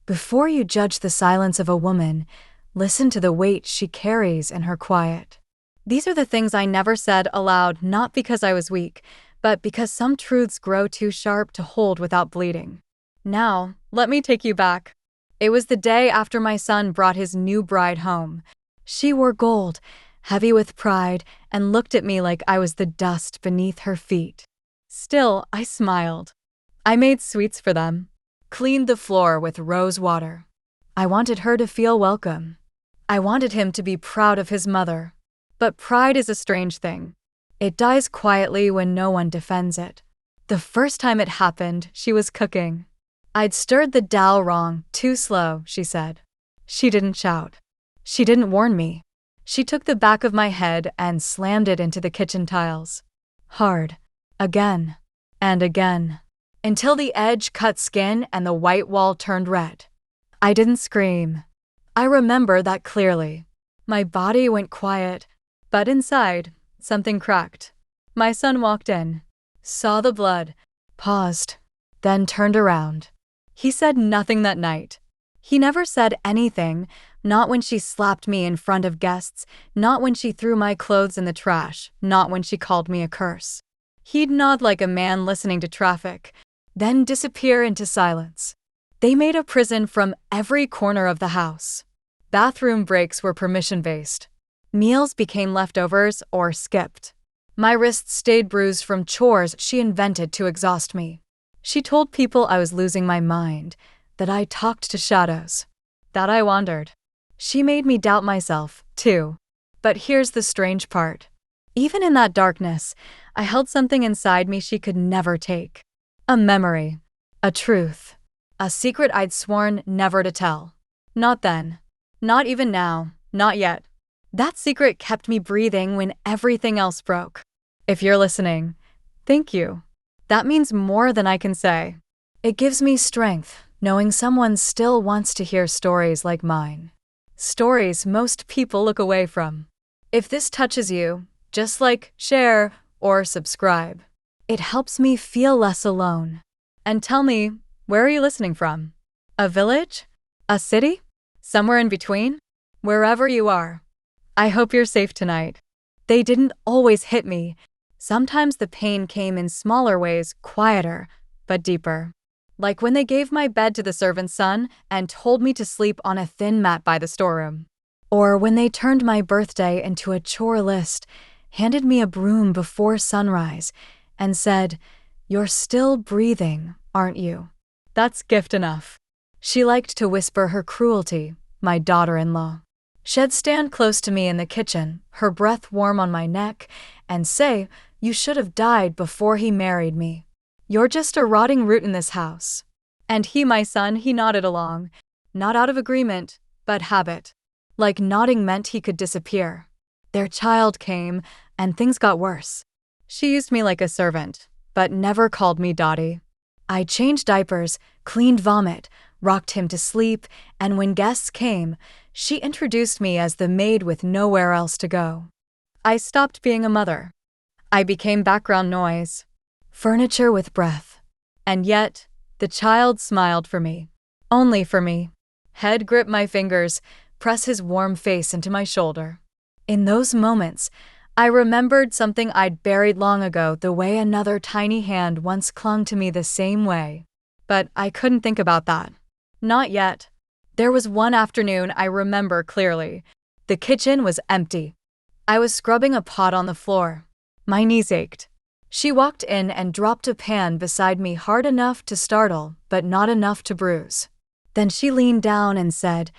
Before you judge the silence of a woman, listen to the weight she carries in her quiet. These are the things I never said aloud, not because I was weak, but because some truths grow too sharp to hold without bleeding. Now, let me take you back. It was the day after my son brought his new bride home. She wore gold, heavy with pride, and looked at me like I was the dust beneath her feet. Still, I smiled. I made sweets for them, cleaned the floor with rose water. I wanted her to feel welcome. I wanted him to be proud of his mother. But pride is a strange thing. It dies quietly when no one defends it. The first time it happened, she was cooking. I'd stirred the dal wrong, too slow, she said. She didn't shout. She didn't warn me. She took the back of my head and slammed it into the kitchen tiles. Hard. Again. And again. Until the edge cut skin and the white wall turned red. I didn't scream. I remember that clearly. My body went quiet, but inside, something cracked. My son walked in, saw the blood, paused, then turned around. He said nothing that night. He never said anything, not when she slapped me in front of guests, not when she threw my clothes in the trash, not when she called me a curse. He'd nod like a man listening to traffic, then disappear into silence. They made a prison from every corner of the house. Bathroom breaks were permission-based. Meals became leftovers or skipped. My wrists stayed bruised from chores she invented to exhaust me. She told people I was losing my mind, that I talked to shadows, that I wandered. She made me doubt myself, too. But here's the strange part. Even in that darkness, I held something inside me she could never take. A memory, a truth, a secret I'd sworn never to tell. Not then. Not even now. Not yet. That secret kept me breathing when everything else broke. If you're listening, thank you. That means more than I can say. It gives me strength, knowing someone still wants to hear stories like mine. Stories most people look away from. If this touches you, just like, share, or subscribe. It helps me feel less alone. And tell me, where are you listening from? A village? A city? Somewhere in between? Wherever you are. I hope you're safe tonight. They didn't always hit me. Sometimes the pain came in smaller ways, quieter, but deeper. Like when they gave my bed to the servant's son and told me to sleep on a thin mat by the storeroom. Or when they turned my birthday into a chore list, handed me a broom before sunrise, and said, "You're still breathing, aren't you?" That's gift enough. She liked to whisper her cruelty, my daughter-in-law. She'd stand close to me in the kitchen, her breath warm on my neck, and say, "You should have died before he married me. You're just a rotting root in this house." And he, my son, he nodded along, not out of agreement, but habit. Like nodding meant he could disappear. Their child came, and things got worse. She used me like a servant, but never called me Dottie. I changed diapers, cleaned vomit, rocked him to sleep, and when guests came, she introduced me as the maid with nowhere else to go. I stopped being a mother. I became background noise, furniture with breath. And yet, the child smiled for me. Only for me. Head gripped my fingers, press his warm face into my shoulder. In those moments, I remembered something I'd buried long ago, the way another tiny hand once clung to me the same way. But I couldn't think about that. Not yet. There was one afternoon I remember clearly. The kitchen was empty. I was scrubbing a pot on the floor. My knees ached. She walked in and dropped a pan beside me hard enough to startle, but not enough to bruise. Then she leaned down and said,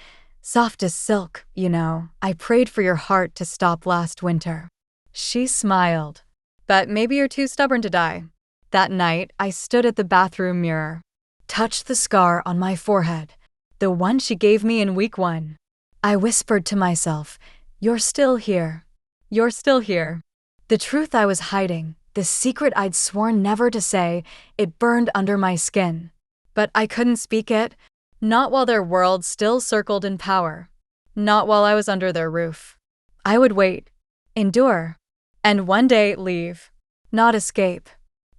"Soft as silk, you know, I prayed for your heart to stop last winter." She smiled. "But maybe you're too stubborn to die." That night, I stood at the bathroom mirror, touched the scar on my forehead, the one she gave me in week 1. I whispered to myself, "You're still here. You're still here." The truth I was hiding, the secret I'd sworn never to say, it burned under my skin. But I couldn't speak it, not while their world still circled in power, not while I was under their roof. I would wait, endure, and one day leave. Not escape.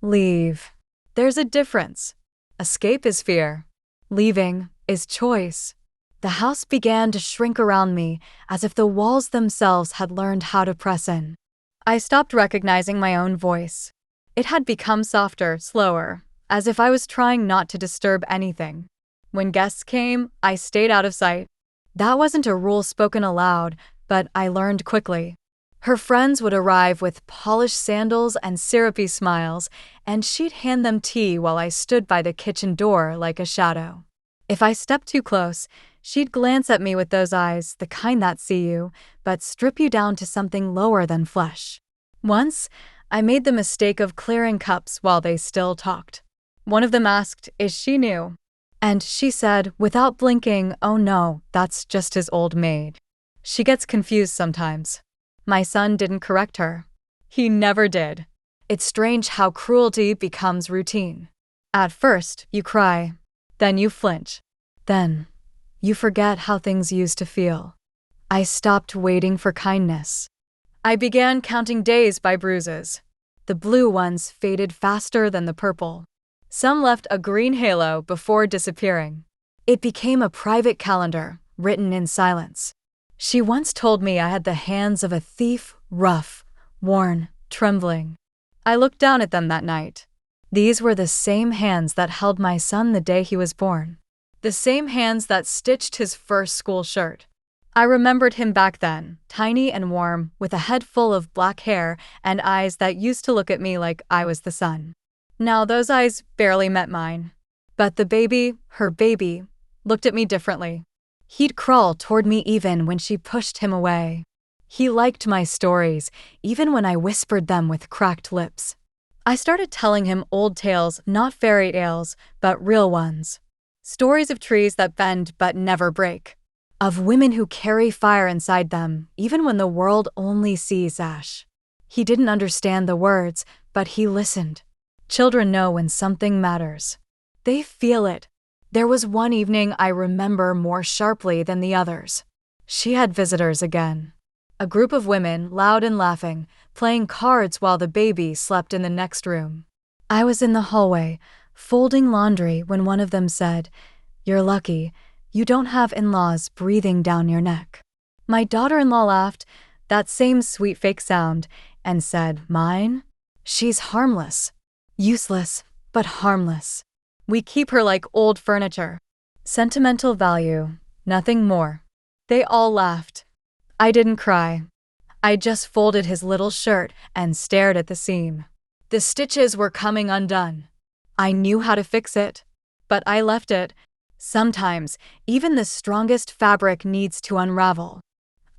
Leave. There's a difference. Escape is fear. Leaving is choice. The house began to shrink around me, as if the walls themselves had learned how to press in. I stopped recognizing my own voice. It had become softer, slower, as if I was trying not to disturb anything. When guests came, I stayed out of sight. That wasn't a rule spoken aloud, but I learned quickly. Her friends would arrive with polished sandals and syrupy smiles, and she'd hand them tea while I stood by the kitchen door like a shadow. If I stepped too close, she'd glance at me with those eyes, the kind that see you, but strip you down to something lower than flesh. Once, I made the mistake of clearing cups while they still talked. One of them asked if she knew, and she said, without blinking, "Oh no, that's just his old maid. She gets confused sometimes." My son didn't correct her. He never did. It's strange how cruelty becomes routine. At first, you cry. Then you flinch. Then, you forget how things used to feel. I stopped waiting for kindness. I began counting days by bruises. The blue ones faded faster than the purple. Some left a green halo before disappearing. It became a private calendar, written in silence. She once told me I had the hands of a thief, rough, worn, trembling. I looked down at them that night. These were the same hands that held my son the day he was born. The same hands that stitched his first school shirt. I remembered him back then, tiny and warm, with a head full of black hair and eyes that used to look at me like I was the sun. Now those eyes barely met mine. But the baby, her baby, looked at me differently. He'd crawl toward me even when she pushed him away. He liked my stories, even when I whispered them with cracked lips. I started telling him old tales, not fairy tales, but real ones. Stories of trees that bend but never break. Of women who carry fire inside them, even when the world only sees ash. He didn't understand the words, but he listened. Children know when something matters. They feel it. There was one evening I remember more sharply than the others. She had visitors again. A group of women, loud and laughing, playing cards while the baby slept in the next room. I was in the hallway, folding laundry when one of them said, "You're lucky. You don't have in-laws breathing down your neck." My daughter-in-law laughed, that same sweet fake sound, and said, "Mine? She's harmless. Useless, but harmless. We keep her like old furniture. Sentimental value, nothing more." They all laughed. I didn't cry. I just folded his little shirt and stared at the seam. The stitches were coming undone. I knew how to fix it, but I left it. Sometimes, even the strongest fabric needs to unravel.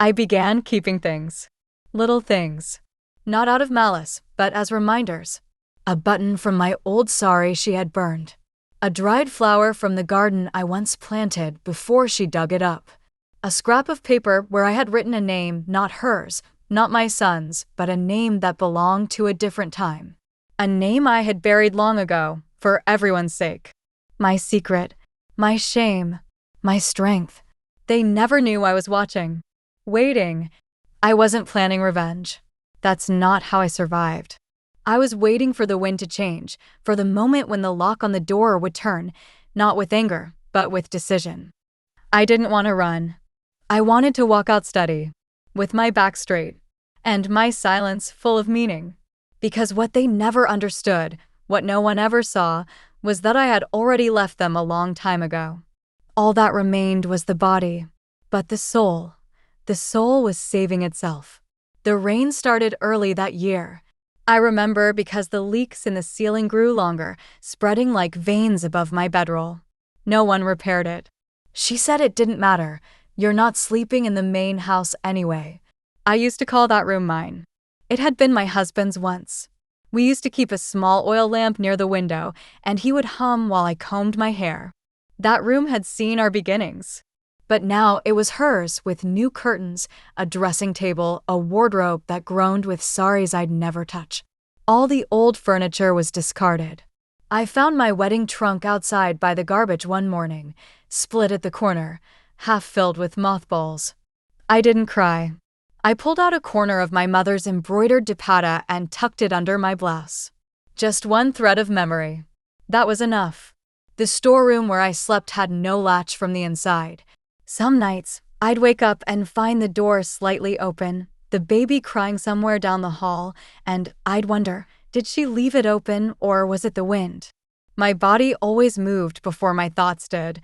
I began keeping things. Little things. Not out of malice, but as reminders. A button from my old sari she had burned. A dried flower from the garden I once planted before she dug it up. A scrap of paper where I had written a name, not hers, not my son's, but a name that belonged to a different time. A name I had buried long ago, for everyone's sake. My secret, my shame, my strength. They never knew I was watching. Waiting. I wasn't planning revenge. That's not how I survived. I was waiting for the wind to change, for the moment when the lock on the door would turn, not with anger, but with decision. I didn't want to run. I wanted to walk out steady, with my back straight, and my silence full of meaning. Because what they never understood, what no one ever saw, was that I had already left them a long time ago. All that remained was the body, but the soul was saving itself. The rain started early that year. I remember because the leaks in the ceiling grew longer, spreading like veins above my bedroll. No one repaired it. She said it didn't matter. You're not sleeping in the main house anyway. I used to call that room mine. It had been my husband's once. We used to keep a small oil lamp near the window, and he would hum while I combed my hair. That room had seen our beginnings. But now it was hers, with new curtains, a dressing table, a wardrobe that groaned with saris I'd never touch. All the old furniture was discarded. I found my wedding trunk outside by the garbage one morning, split at the corner, half filled with mothballs. I didn't cry. I pulled out a corner of my mother's embroidered dupatta and tucked it under my blouse. Just one thread of memory. That was enough. The storeroom where I slept had no latch from the inside. Some nights, I'd wake up and find the door slightly open, the baby crying somewhere down the hall, and I'd wonder, did she leave it open or was it the wind? My body always moved before my thoughts did.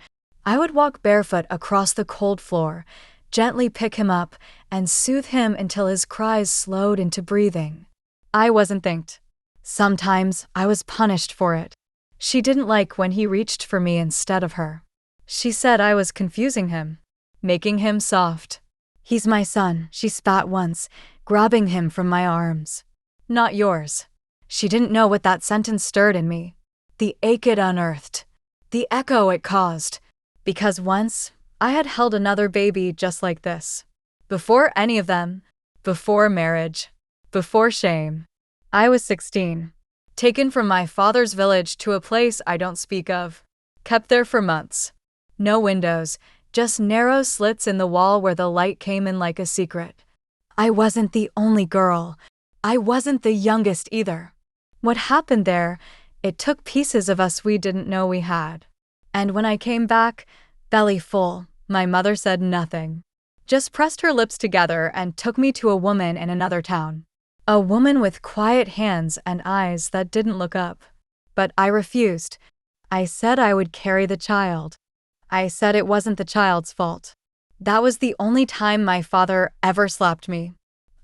I would walk barefoot across the cold floor, gently pick him up, and soothe him until his cries slowed into breathing. I wasn't thanked. Sometimes I was punished for it. She didn't like when he reached for me instead of her. She said I was confusing him, making him soft. "He's my son," she spat once, grabbing him from my arms. "Not yours." She didn't know what that sentence stirred in me. The ache it unearthed. The echo it caused. Because once, I had held another baby just like this. Before any of them. Before marriage. Before shame. I was 16. Taken from my father's village to a place I don't speak of. Kept there for months. No windows, just narrow slits in the wall where the light came in like a secret. I wasn't the only girl. I wasn't the youngest either. What happened there, it took pieces of us we didn't know we had. And when I came back, belly full, my mother said nothing. Just pressed her lips together and took me to a woman in another town. A woman with quiet hands and eyes that didn't look up. But I refused. I said I would carry the child. I said it wasn't the child's fault. That was the only time my father ever slapped me.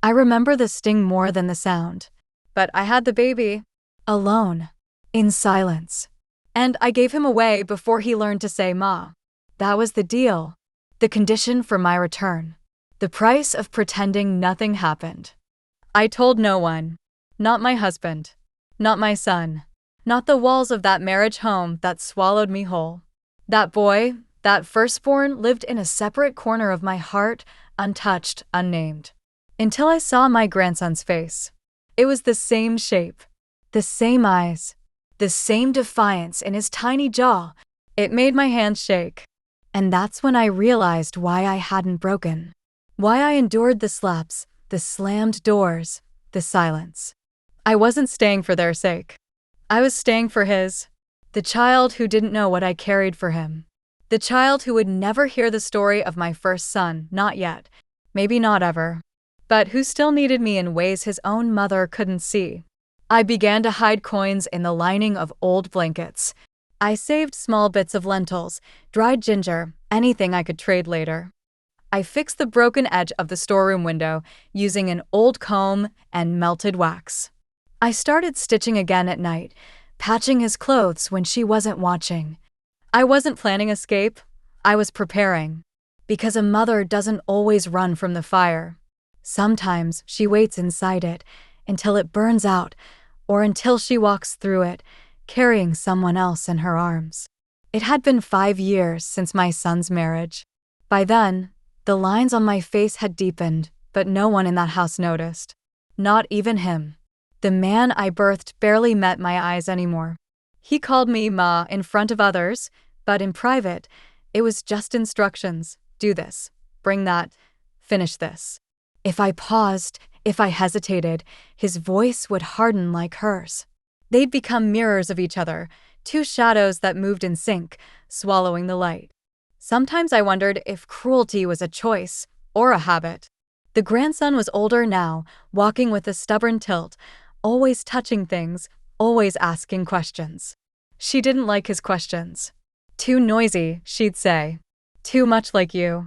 I remember the sting more than the sound. But I had the baby. Alone. In silence. And I gave him away before he learned to say ma. That was the deal. The condition for my return. The price of pretending nothing happened. I told no one. Not my husband. Not my son. Not the walls of that marriage home that swallowed me whole. That boy, that firstborn, lived in a separate corner of my heart, untouched, unnamed. Until I saw my grandson's face. It was the same shape. The same eyes. The same defiance in his tiny jaw. It made my hands shake. And that's when I realized why I hadn't broken. Why I endured the slaps, the slammed doors, the silence. I wasn't staying for their sake. I was staying for his. The child who didn't know what I carried for him. The child who would never hear the story of my first son, not yet. Maybe not ever. But who still needed me in ways his own mother couldn't see. I began to hide coins in the lining of old blankets. I saved small bits of lentils, dried ginger, anything I could trade later. I fixed the broken edge of the storeroom window using an old comb and melted wax. I started stitching again at night, patching his clothes when she wasn't watching. I wasn't planning escape. I was preparing. Because a mother doesn't always run from the fire. Sometimes she waits inside it until it burns out, or until she walks through it, carrying someone else in her arms. It had been 5 years since my son's marriage. By then, the lines on my face had deepened, but no one in that house noticed. Not even him. The man I birthed barely met my eyes anymore. He called me Ma in front of others, but in private, it was just instructions. Do this, bring that, finish this. If I paused, if I hesitated, his voice would harden like hers. They'd become mirrors of each other, two shadows that moved in sync, swallowing the light. Sometimes I wondered if cruelty was a choice or a habit. The grandson was older now, walking with a stubborn tilt, always touching things, always asking questions. She didn't like his questions. Too noisy, she'd say. Too much like you.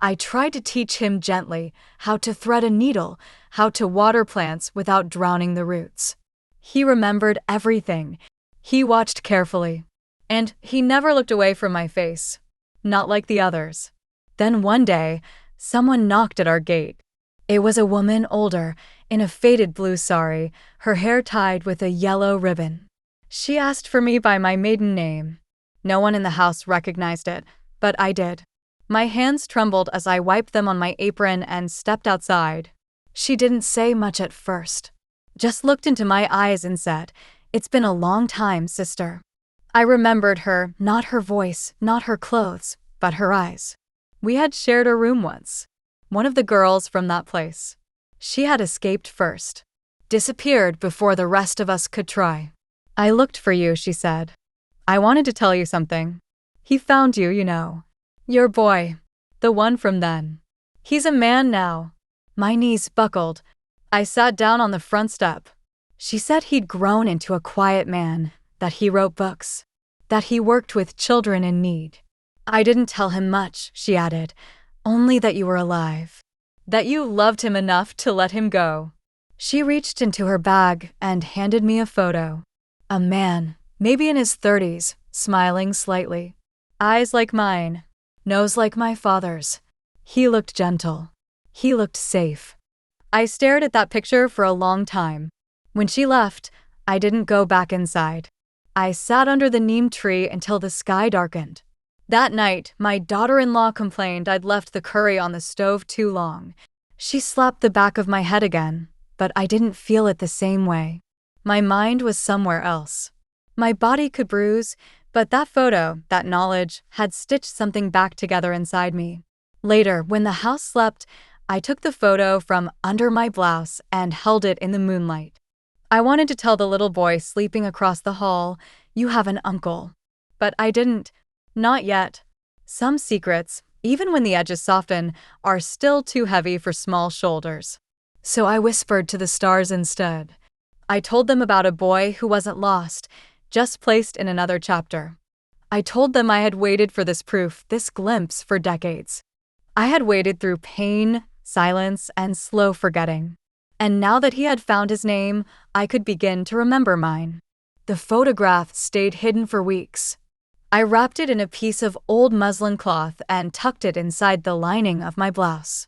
I tried to teach him gently how to thread a needle, how to water plants without drowning the roots. He remembered everything. He watched carefully. And he never looked away from my face. Not like the others. Then one day, someone knocked at our gate. It was a woman older, in a faded blue sari, her hair tied with a yellow ribbon. She asked for me by my maiden name. No one in the house recognized it, but I did. My hands trembled as I wiped them on my apron and stepped outside. She didn't say much at first. Just looked into my eyes and said, "It's been a long time, sister." I remembered her, not her voice, not her clothes, but her eyes. We had shared a room once. One of the girls from that place. She had escaped first. Disappeared before the rest of us could try. "I looked for you," she said. I wanted to tell you something. He found you, you know. Your boy. The one from then. He's a man now." My knees buckled. I sat down on the front step. She said he'd grown into a quiet man, that he wrote books, that he worked with children in need. "I didn't tell him much," she added, "only that you were alive, that you loved him enough to let him go." She reached into her bag and handed me a photo. A man, maybe in his 30s, smiling slightly. Eyes like mine, nose like my father's. He looked gentle. He looked safe. I stared at that picture for a long time. When she left, I didn't go back inside. I sat under the neem tree until the sky darkened. That night, my daughter-in-law complained I'd left the curry on the stove too long. She slapped the back of my head again, but I didn't feel it the same way. My mind was somewhere else. My body could bruise, but that photo, that knowledge, had stitched something back together inside me. Later, when the house slept, I took the photo from under my blouse and held it in the moonlight. I wanted to tell the little boy sleeping across the hall, "You have an uncle." But I didn't. Not yet. Some secrets, even when the edges soften, are still too heavy for small shoulders. So I whispered to the stars instead. I told them about a boy who wasn't lost, just placed in another chapter. I told them I had waited for this proof, this glimpse, for decades. I had waited through pain, silence, and slow forgetting. And now that he had found his name, I could begin to remember mine. The photograph stayed hidden for weeks. I wrapped it in a piece of old muslin cloth and tucked it inside the lining of my blouse.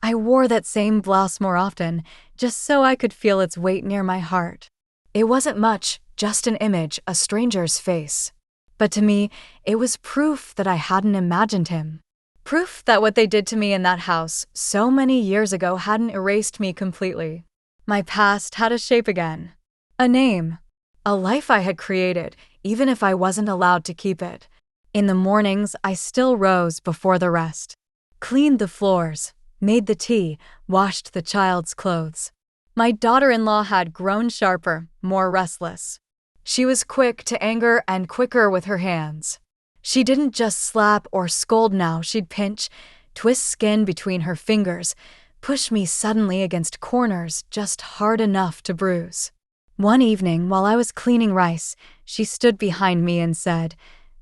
I wore that same blouse more often, just so I could feel its weight near my heart. It wasn't much, just an image, a stranger's face. But to me, it was proof that I hadn't imagined him. Proof that what they did to me in that house so many years ago hadn't erased me completely. My past had a shape again. A name. A life I had created, even if I wasn't allowed to keep it. In the mornings, I still rose before the rest. Cleaned the floors, made the tea, washed the child's clothes. My daughter-in-law had grown sharper, more restless. She was quick to anger and quicker with her hands. She didn't just slap or scold now, she'd pinch, twist skin between her fingers, push me suddenly against corners just hard enough to bruise. One evening, while I was cleaning rice, she stood behind me and said,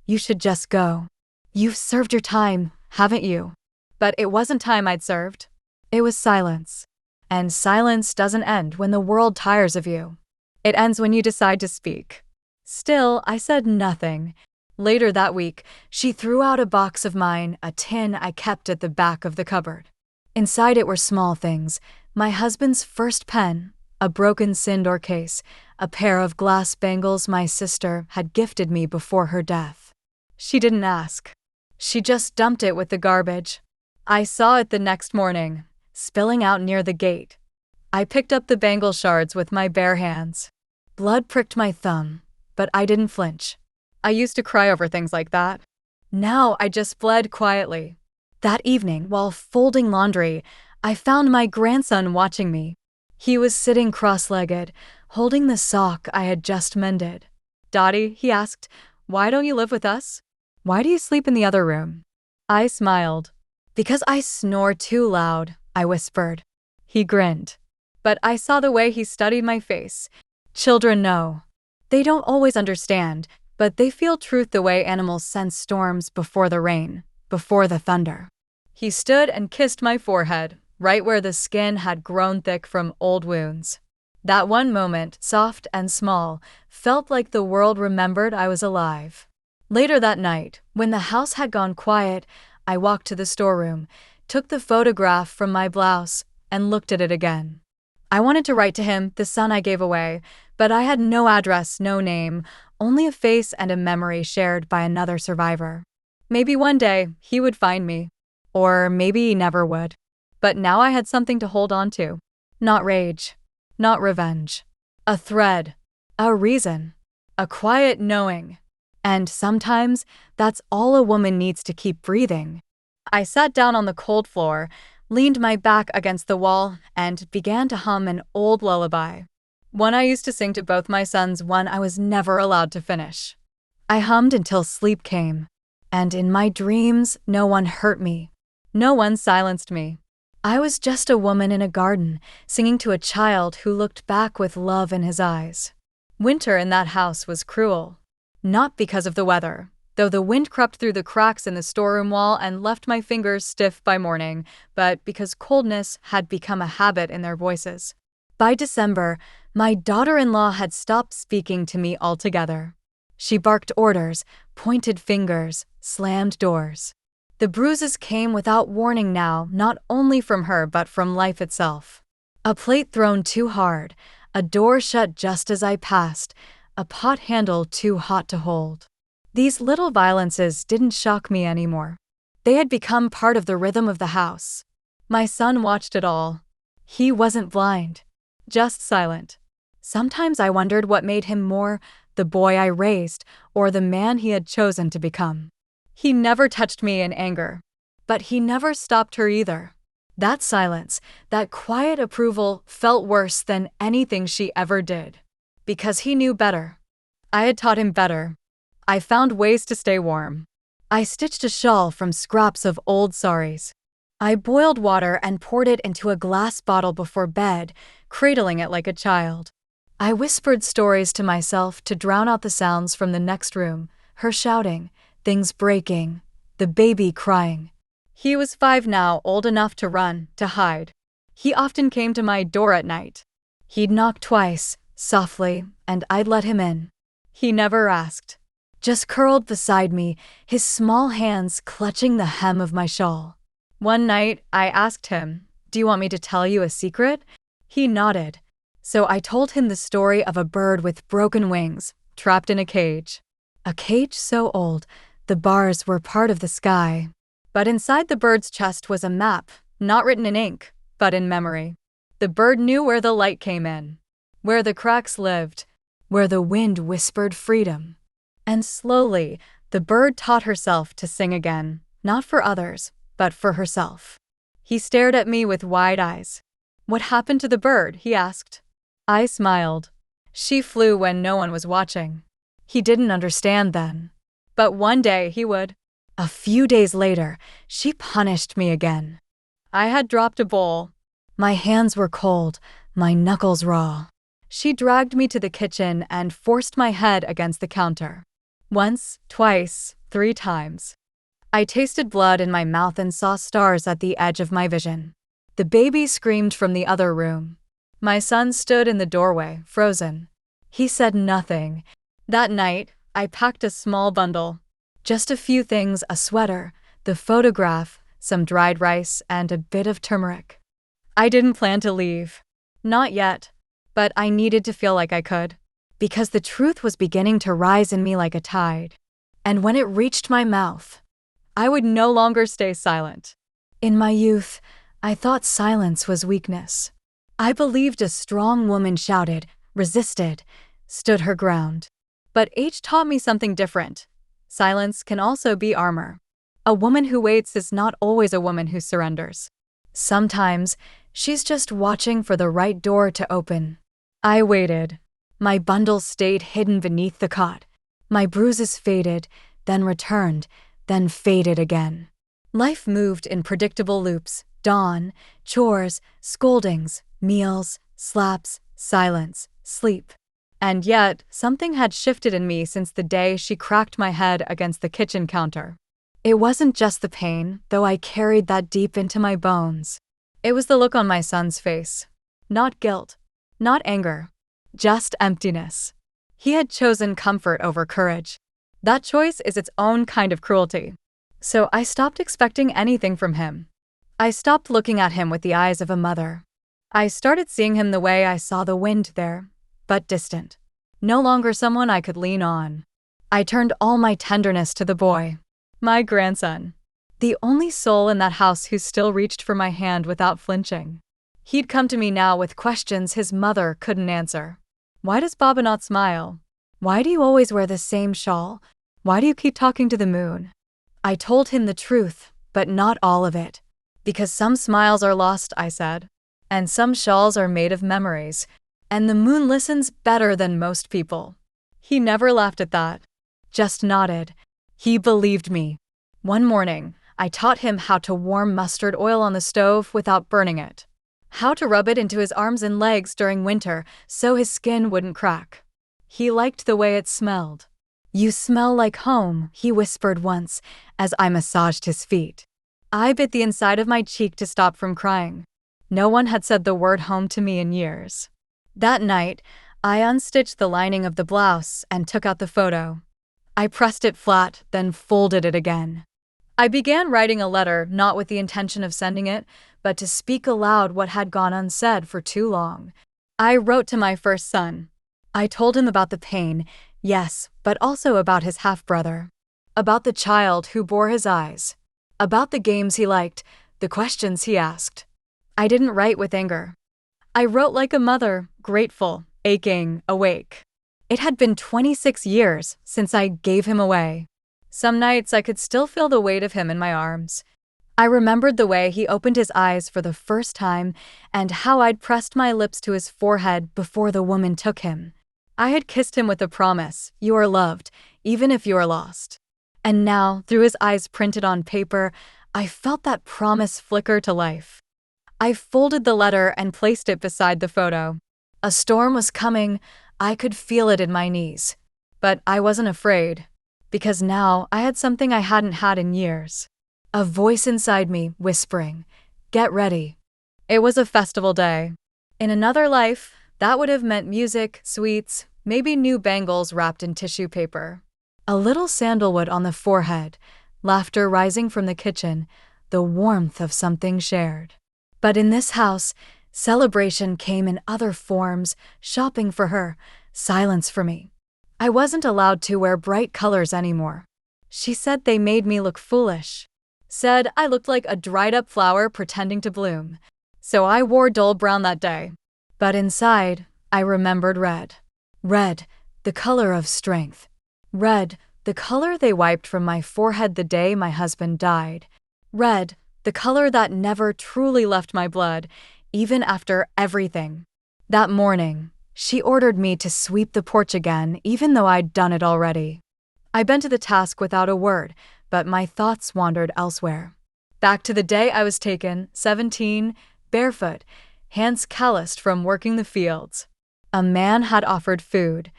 "You should just go. You've served your time, haven't you?" But it wasn't time I'd served. It was silence. And silence doesn't end when the world tires of you. It ends when you decide to speak. Still, I said nothing. Later that week, she threw out a box of mine, a tin I kept at the back of the cupboard. Inside it were small things: my husband's first pen, a broken Sindor case, a pair of glass bangles my sister had gifted me before her death. She didn't ask. She just dumped it with the garbage. I saw it the next morning, spilling out near the gate. I picked up the bangle shards with my bare hands. Blood pricked my thumb, but I didn't flinch. I used to cry over things like that. Now I just bled quietly. That evening, while folding laundry, I found my grandson watching me. He was sitting cross-legged, holding the sock I had just mended. "Dottie," he asked, "why don't you live with us? Why do you sleep in the other room?" I smiled. "Because I snore too loud," I whispered. He grinned. But I saw the way he studied my face. Children know. They don't always understand, but they feel truth the way animals sense storms before the rain, before the thunder. He stood and kissed my forehead, right where the skin had grown thick from old wounds. That one moment, soft and small, felt like the world remembered I was alive. Later that night, when the house had gone quiet, I walked to the storeroom, took the photograph from my blouse, and looked at it again. I wanted to write to him, the son I gave away, but I had no address, no name, only a face and a memory shared by another survivor. Maybe one day he would find me, or maybe he never would. But now I had something to hold on to. Not rage, not revenge. A thread, a reason, a quiet knowing. And sometimes that's all a woman needs to keep breathing. I sat down on the cold floor, leaned my back against the wall, and began to hum an old lullaby. One I used to sing to both my sons, one I was never allowed to finish. I hummed until sleep came. And in my dreams, no one hurt me. No one silenced me. I was just a woman in a garden, singing to a child who looked back with love in his eyes. Winter in that house was cruel. Not because of the weather, though the wind crept through the cracks in the storeroom wall and left my fingers stiff by morning, but because coldness had become a habit in their voices. By December, my daughter-in-law had stopped speaking to me altogether. She barked orders, pointed fingers, slammed doors. The bruises came without warning now, not only from her but from life itself. A plate thrown too hard, a door shut just as I passed, a pot handle too hot to hold. These little violences didn't shock me anymore. They had become part of the rhythm of the house. My son watched it all. He wasn't blind, just silent. Sometimes I wondered what made him more the boy I raised or the man he had chosen to become. He never touched me in anger, but he never stopped her either. That silence, that quiet approval felt worse than anything she ever did. Because he knew better. I had taught him better. I found ways to stay warm. I stitched a shawl from scraps of old saris. I boiled water and poured it into a glass bottle before bed, cradling it like a child. I whispered stories to myself to drown out the sounds from the next room, her shouting, things breaking, the baby crying. He was 5 now, old enough to run, to hide. He often came to my door at night. He'd knock twice, softly, and I'd let him in. He never asked. Just curled beside me, his small hands clutching the hem of my shawl. One night, I asked him, "Do you want me to tell you a secret?" He nodded. So I told him the story of a bird with broken wings, trapped in a cage. A cage so old, the bars were part of the sky. But inside the bird's chest was a map, not written in ink, but in memory. The bird knew where the light came in, where the cracks lived, where the wind whispered freedom. And slowly, the bird taught herself to sing again, not for others, but for herself. He stared at me with wide eyes. "What happened to the bird?" he asked. I smiled. She flew when no one was watching. He didn't understand then. But one day he would. A few days later, she punished me again. I had dropped a bowl. My hands were cold, my knuckles raw. She dragged me to the kitchen and forced my head against the counter. Once, twice, 3 times. I tasted blood in my mouth and saw stars at the edge of my vision. The baby screamed from the other room. My son stood in the doorway, frozen. He said nothing. That night, I packed a small bundle. Just a few things, a sweater, the photograph, some dried rice, and a bit of turmeric. I didn't plan to leave. Not yet. But I needed to feel like I could. Because the truth was beginning to rise in me like a tide. And when it reached my mouth, I would no longer stay silent. In my youth, I thought silence was weakness. I believed a strong woman shouted, resisted, stood her ground. But age taught me something different. Silence can also be armor. A woman who waits is not always a woman who surrenders. Sometimes, she's just watching for the right door to open. I waited. My bundle stayed hidden beneath the cot. My bruises faded, then returned, then faded again. Life moved in predictable loops. Dawn, chores, scoldings, meals, slaps, silence, sleep. And yet, something had shifted in me since the day she cracked my head against the kitchen counter. It wasn't just the pain, though I carried that deep into my bones. It was the look on my son's face. Not guilt, not anger, just emptiness. He had chosen comfort over courage. That choice is its own kind of cruelty. So I stopped expecting anything from him. I stopped looking at him with the eyes of a mother. I started seeing him the way I saw the wind there, but distant. No longer someone I could lean on. I turned all my tenderness to the boy, my grandson, the only soul in that house who still reached for my hand without flinching. He'd come to me now with questions his mother couldn't answer. Why does Baba not smile? Why do you always wear the same shawl? Why do you keep talking to the moon? I told him the truth, but not all of it. Because some smiles are lost, I said. And some shawls are made of memories. And the moon listens better than most people. He never laughed at that. just nodded. He believed me. One morning, I taught him how to warm mustard oil on the stove without burning it, how to rub it into his arms and legs during winter so his skin wouldn't crack. He liked the way it smelled. "You smell like home," he whispered once as I massaged his feet. I bit the inside of my cheek to stop from crying. No one had said the word home to me in years. That night, I unstitched the lining of the blouse and took out the photo. I pressed it flat, then folded it again. I began writing a letter, not with the intention of sending it, but to speak aloud what had gone unsaid for too long. I wrote to my first son. I told him about the pain, yes, but also about his half-brother. About the child who bore his eyes. About the games he liked, the questions he asked. I didn't write with anger. I wrote like a mother, grateful, aching, awake. It had been 26 years since I gave him away. Some nights I could still feel the weight of him in my arms. I remembered the way he opened his eyes for the first time and how I'd pressed my lips to his forehead before the woman took him. I had kissed him with a promise, "You are loved, even if you are lost." And now, through his eyes printed on paper, I felt that promise flicker to life. I folded the letter and placed it beside the photo. A storm was coming. I could feel it in my knees. But I wasn't afraid, because now I had something I hadn't had in years. A voice inside me whispering, "Get ready." It was a festival day. In another life, that would have meant music, sweets, maybe new bangles wrapped in tissue paper. A little sandalwood on the forehead, laughter rising from the kitchen, the warmth of something shared. But in this house, celebration came in other forms, shopping for her, silence for me. I wasn't allowed to wear bright colors anymore. She said they made me look foolish. Said I looked like a dried-up flower pretending to bloom. So I wore dull brown that day. But inside, I remembered red. Red, the color of strength. Red, the color they wiped from my forehead the day my husband died. Red, the color that never truly left my blood, even after everything. That morning, she ordered me to sweep the porch again, even though I'd done it already. I bent to the task without a word, but my thoughts wandered elsewhere. Back to the day I was taken, 17, barefoot, hands calloused from working the fields. A man had offered food.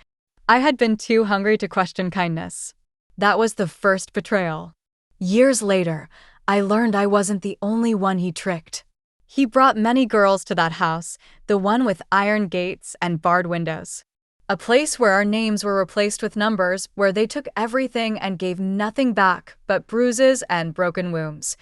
I had been too hungry to question kindness. That was the first betrayal. Years later, I learned I wasn't the only one he tricked. He brought many girls to that house, the one with iron gates and barred windows. A place where our names were replaced with numbers, where they took everything and gave nothing back but bruises and broken wombs.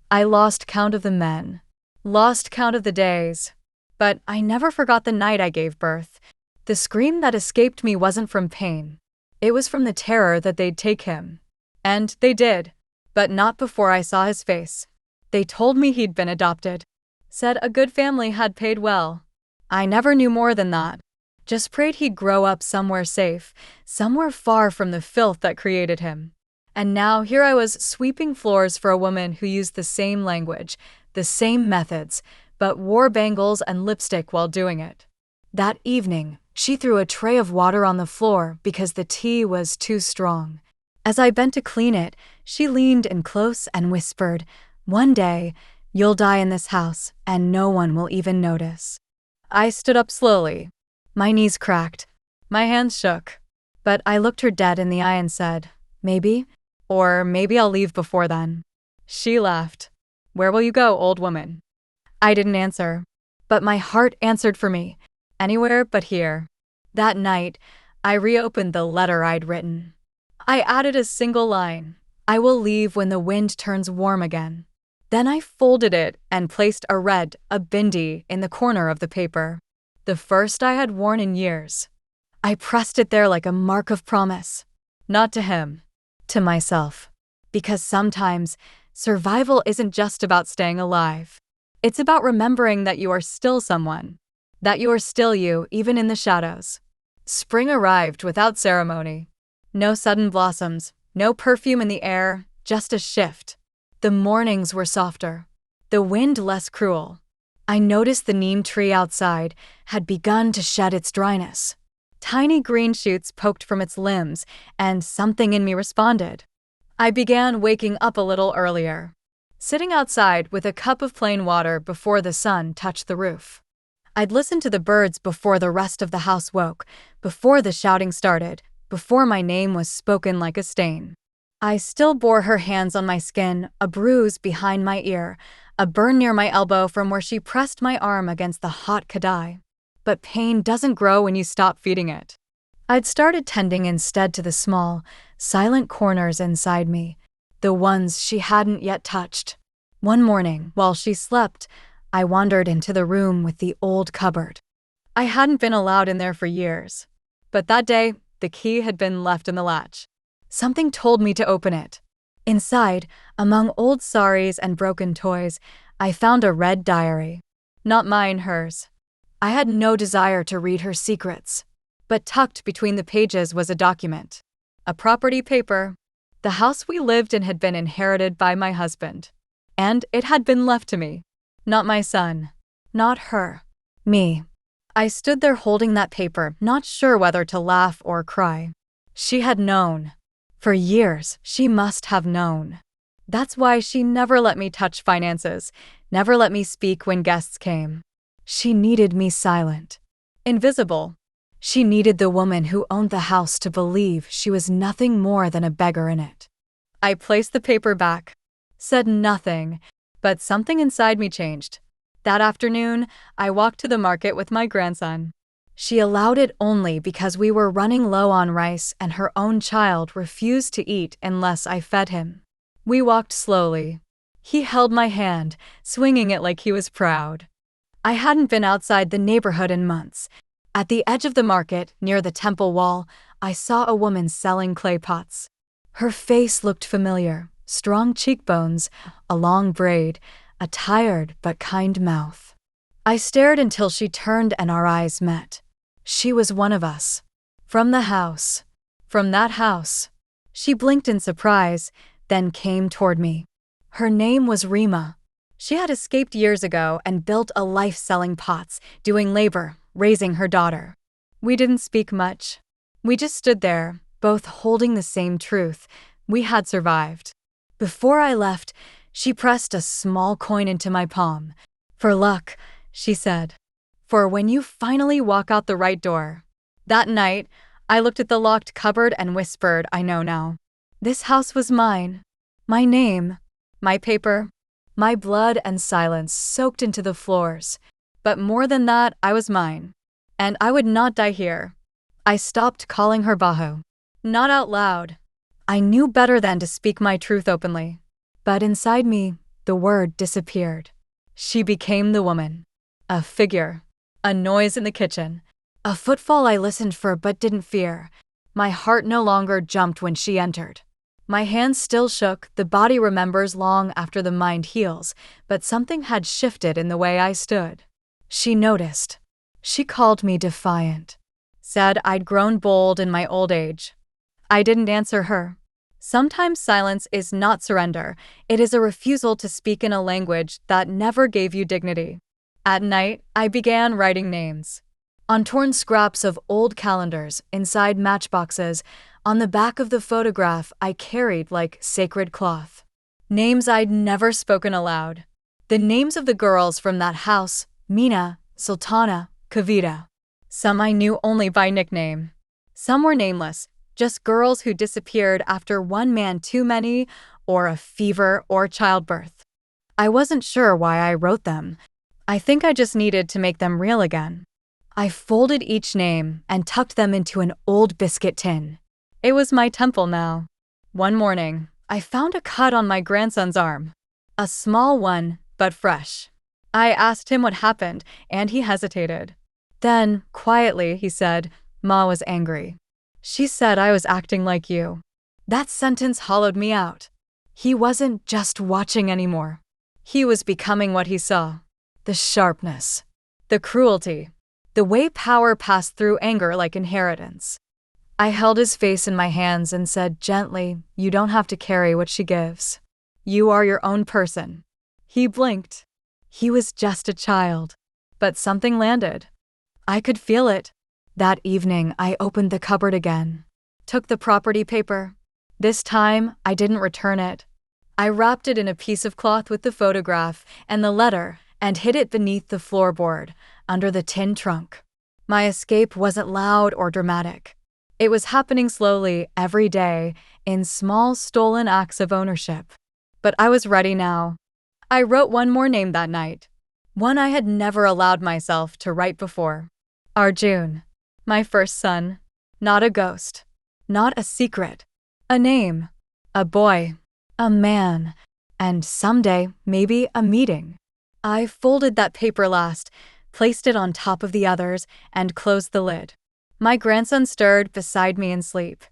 I lost count of the men, lost count of the days. But I never forgot the night I gave birth. The scream that escaped me wasn't from pain. It was from the terror that they'd take him. And they did, but not before I saw his face. They told me he'd been adopted. Said a good family had paid well. I never knew more than that. Just prayed he'd grow up somewhere safe, somewhere far from the filth that created him. And now here I was sweeping floors for a woman who used the same language, the same methods, but wore bangles and lipstick while doing it. That evening, she threw a tray of water on the floor because the tea was too strong. As I bent to clean it, she leaned in close and whispered, "One day, you'll die in this house, and no one will even notice." I stood up slowly. My knees cracked. My hands shook. But I looked her dead in the eye and said, "Maybe, or maybe I'll leave before then." She laughed. "Where will you go, old woman?" I didn't answer. But my heart answered for me. Anywhere but here. That night, I reopened the letter I'd written. I added a single line, "I will leave when the wind turns warm again." Then I folded it and placed a bindi, in the corner of the paper. The first I had worn in years. I pressed it there like a mark of promise. Not to him, to myself. Because sometimes, survival isn't just about staying alive. It's about remembering that you are still someone. That you are still you, even in the shadows. Spring arrived without ceremony. No sudden blossoms, no perfume in the air, just a shift. The mornings were softer. The wind less cruel. I noticed the neem tree outside had begun to shed its dryness. Tiny green shoots poked from its limbs, and something in me responded. I began waking up a little earlier, sitting outside with a cup of plain water before the sun touched the roof. I'd listen to the birds before the rest of the house woke, before the shouting started, before my name was spoken like a stain. I still bore her hands on my skin, a bruise behind my ear, a burn near my elbow from where she pressed my arm against the hot kadai. But pain doesn't grow when you stop feeding it. I'd started tending instead to the small, silent corners inside me, the ones she hadn't yet touched. One morning, while she slept, I wandered into the room with the old cupboard. I hadn't been allowed in there for years, but that day, the key had been left in the latch. Something told me to open it. Inside, among old saris and broken toys, I found a red diary. Not mine, hers. I had no desire to read her secrets. But tucked between the pages was a document. A property paper. The house we lived in had been inherited by my husband. And it had been left to me. Not my son. Not her. Me. I stood there holding that paper, not sure whether to laugh or cry. She had known. For years, she must have known. That's why she never let me touch finances, never let me speak when guests came. She needed me silent. Invisible. She needed the woman who owned the house to believe she was nothing more than a beggar in it. I placed the paper back, said nothing, but something inside me changed. That afternoon, I walked to the market with my grandson. She allowed it only because we were running low on rice and her own child refused to eat unless I fed him. We walked slowly. He held my hand, swinging it like he was proud. I hadn't been outside the neighborhood in months. At the edge of the market, near the temple wall, I saw a woman selling clay pots. Her face looked familiar, strong cheekbones, a long braid, a tired but kind mouth. I stared until she turned and our eyes met. She was one of us. From the house. From that house. She blinked in surprise, then came toward me. Her name was Rima. She had escaped years ago and built a life selling pots, doing labor, raising her daughter. We didn't speak much. We just stood there, both holding the same truth. We had survived. Before I left, she pressed a small coin into my palm. For luck, she said. For when you finally walk out the right door. That night, I looked at the locked cupboard and whispered, I know now. This house was mine. My name. My paper. My blood and silence soaked into the floors. But more than that, I was mine. And I would not die here. I stopped calling her Bahu. Not out loud. I knew better than to speak my truth openly. But inside me, the word disappeared. She became the woman. A figure. A noise in the kitchen. A footfall I listened for but didn't fear. My heart no longer jumped when she entered. My hands still shook, the body remembers long after the mind heals, but something had shifted in the way I stood. She noticed. She called me defiant. Said I'd grown bold in my old age. I didn't answer her. Sometimes silence is not surrender, it is a refusal to speak in a language that never gave you dignity. At night, I began writing names. On torn scraps of old calendars, inside matchboxes, on the back of the photograph I carried like sacred cloth. Names I'd never spoken aloud. The names of the girls from that house, Mina, Sultana, Kavita. Some I knew only by nickname. Some were nameless, just girls who disappeared after one man too many, or a fever or childbirth. I wasn't sure why I wrote them. I think I just needed to make them real again. I folded each name and tucked them into an old biscuit tin. It was my temple now. One morning, I found a cut on my grandson's arm. A small one, but fresh. I asked him what happened, and he hesitated. Then, quietly, he said, Ma was angry. She said I was acting like you. That sentence hollowed me out. He wasn't just watching anymore. He was becoming what he saw. The sharpness. The cruelty. The way power passed through anger like inheritance. I held his face in my hands and said gently, you don't have to carry what she gives. You are your own person. He blinked. He was just a child. But something landed. I could feel it. That evening, I opened the cupboard again. Took the property paper. This time, I didn't return it. I wrapped it in a piece of cloth with the photograph and the letter and hid it beneath the floorboard, under the tin trunk. My escape wasn't loud or dramatic. It was happening slowly, every day, in small stolen acts of ownership. But I was ready now. I wrote one more name that night. One I had never allowed myself to write before. Arjun. My first son. Not a ghost. Not a secret. A name. A boy. A man. And someday, maybe a meeting. I folded that paper last, placed it on top of the others, and closed the lid. My grandson stirred beside me in sleep.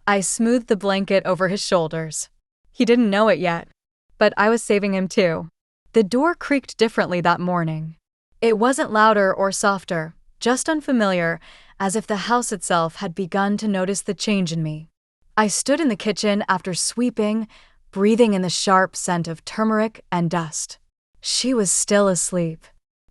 I smoothed the blanket over his shoulders. He didn't know it yet, but I was saving him too. The door creaked differently that morning. It wasn't louder or softer, just unfamiliar, as if the house itself had begun to notice the change in me. I stood in the kitchen after sweeping, breathing in the sharp scent of turmeric and dust. She was still asleep.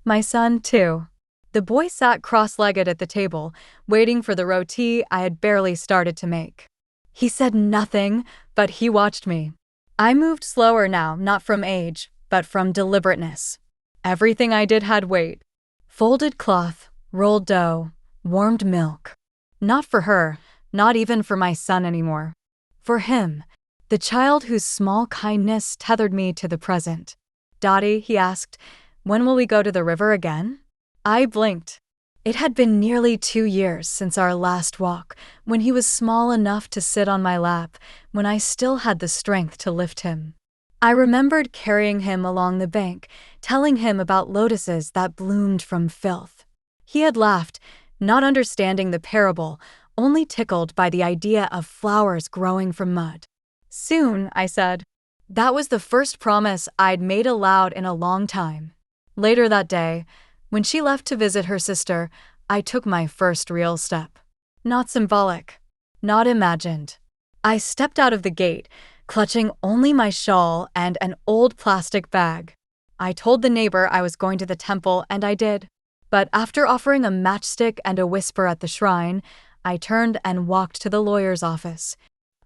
My son, too. The boy sat cross-legged at the table, waiting for the roti I had barely started to make. He said nothing, but he watched me. I moved slower now, not from age, but from deliberateness. Everything I did had weight. Folded cloth, rolled dough, warmed milk. Not for her, not even for my son anymore. For him, the child whose small kindness tethered me to the present. "Dottie," he asked, "when will we go to the river again?" I blinked. It had been nearly 2 years since our last walk, when he was small enough to sit on my lap, when I still had the strength to lift him. I remembered carrying him along the bank, telling him about lotuses that bloomed from filth. He had laughed, not understanding the parable, only tickled by the idea of flowers growing from mud. "Soon," I said. That was the first promise I'd made aloud in a long time. Later that day, when she left to visit her sister, I took my first real step. Not symbolic, not imagined. I stepped out of the gate, clutching only my shawl and an old plastic bag. I told the neighbor I was going to the temple, and I did. But after offering a matchstick and a whisper at the shrine, I turned and walked to the lawyer's office.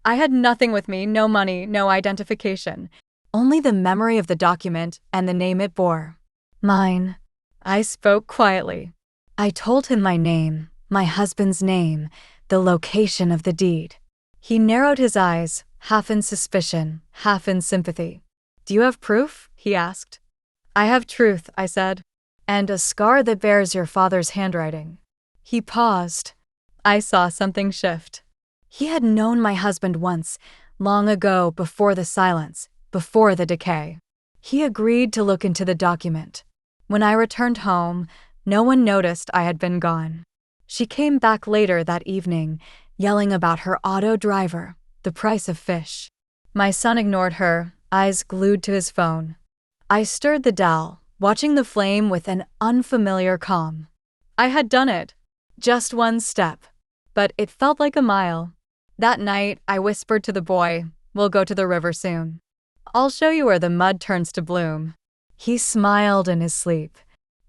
I had nothing with me, no money, no identification. Only the memory of the document and the name it bore. Mine. I spoke quietly. I told him my name, my husband's name, the location of the deed. He narrowed his eyes, half in suspicion, half in sympathy. "Do you have proof?" he asked. "I have truth," I said, "and a scar that bears your father's handwriting." He paused. I saw something shift. He had known my husband once, long ago, before the silence, before the decay. He agreed to look into the document. When I returned home, no one noticed I had been gone. She came back later that evening, yelling about her auto driver, the price of fish. My son ignored her, eyes glued to his phone. I stirred the dowel, watching the flame with an unfamiliar calm. I had done it. Just one step. But it felt like a mile. That night, I whispered to the boy, "We'll go to the river soon. I'll show you where the mud turns to bloom." He smiled in his sleep.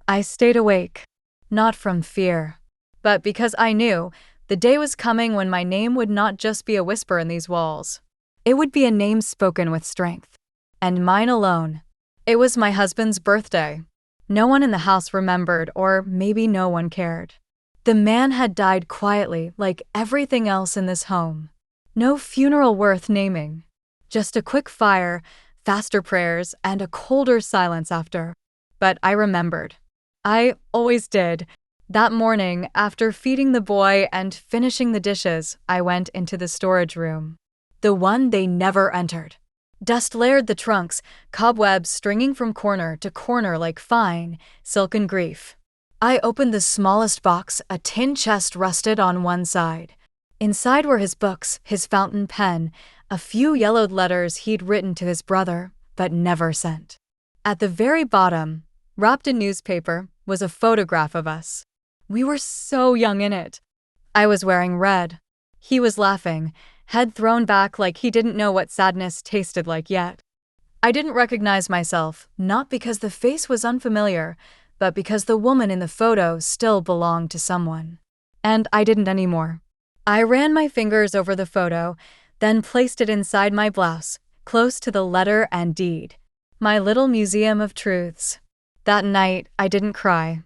I stayed awake, not from fear, but because I knew the day was coming when my name would not just be a whisper in these walls. It would be a name spoken with strength. And mine alone. It was my husband's birthday. No one in the house remembered, or maybe no one cared. The man had died quietly, like everything else in this home. No funeral worth naming. Just a quick fire, faster prayers, and a colder silence after. But I remembered. I always did. That morning, after feeding the boy and finishing the dishes, I went into the storage room. The one they never entered. Dust layered the trunks, cobwebs stringing from corner to corner like fine, silken grief. I opened the smallest box, a tin chest rusted on one side. Inside were his books, his fountain pen, a few yellowed letters he'd written to his brother, but never sent. At the very bottom, wrapped in newspaper, was a photograph of us. We were so young in it. I was wearing red. He was laughing, head thrown back like he didn't know what sadness tasted like yet. I didn't recognize myself, not because the face was unfamiliar, but because the woman in the photo still belonged to someone. And I didn't anymore. I ran my fingers over the photo, then placed it inside my blouse, close to the letter and deed. My little museum of truths. That night, I didn't cry.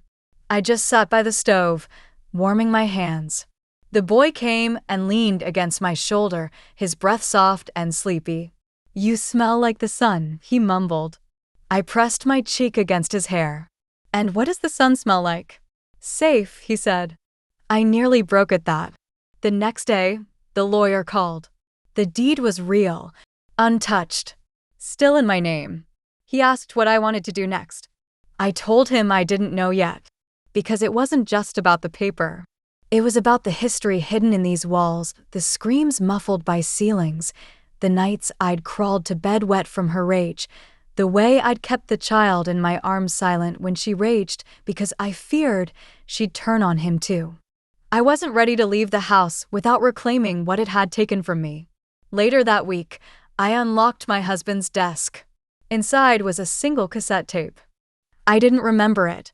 I just sat by the stove, warming my hands. The boy came and leaned against my shoulder, his breath soft and sleepy. "You smell like the sun," he mumbled. I pressed my cheek against his hair. "And what does the sun smell like?" "Safe," he said. I nearly broke at that. The next day, the lawyer called. The deed was real, untouched, still in my name. He asked what I wanted to do next. I told him I didn't know yet, because it wasn't just about the paper. It was about the history hidden in these walls, the screams muffled by ceilings, the nights I'd crawled to bed wet from her rage, the way I'd kept the child in my arms silent when she raged because I feared she'd turn on him too. I wasn't ready to leave the house without reclaiming what it had taken from me. Later that week, I unlocked my husband's desk. Inside was a single cassette tape. I didn't remember it.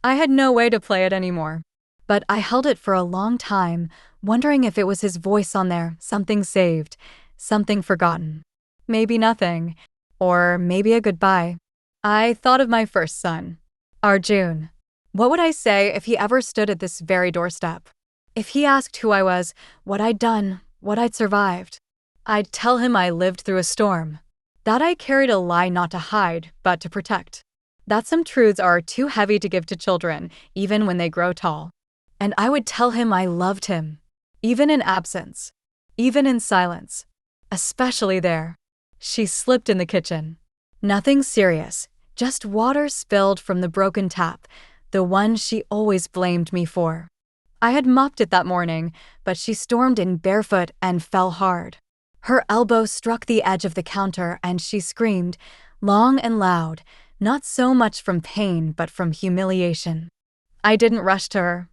I had no way to play it anymore. But I held it for a long time, wondering if it was his voice on there, something saved, something forgotten. Maybe nothing. Or maybe a goodbye. I thought of my first son, Arjun. What would I say if he ever stood at this very doorstep? If he asked who I was, what I'd done, what I'd survived? I'd tell him I lived through a storm. That I carried a lie not to hide, but to protect. That some truths are too heavy to give to children, even when they grow tall. And I would tell him I loved him, even in absence, even in silence, especially there. She slipped in the kitchen. Nothing serious, just water spilled from the broken tap, the one she always blamed me for. I had mopped it that morning, but she stormed in barefoot and fell hard. Her elbow struck the edge of the counter and she screamed, long and loud, not so much from pain but from humiliation. I didn't rush to her.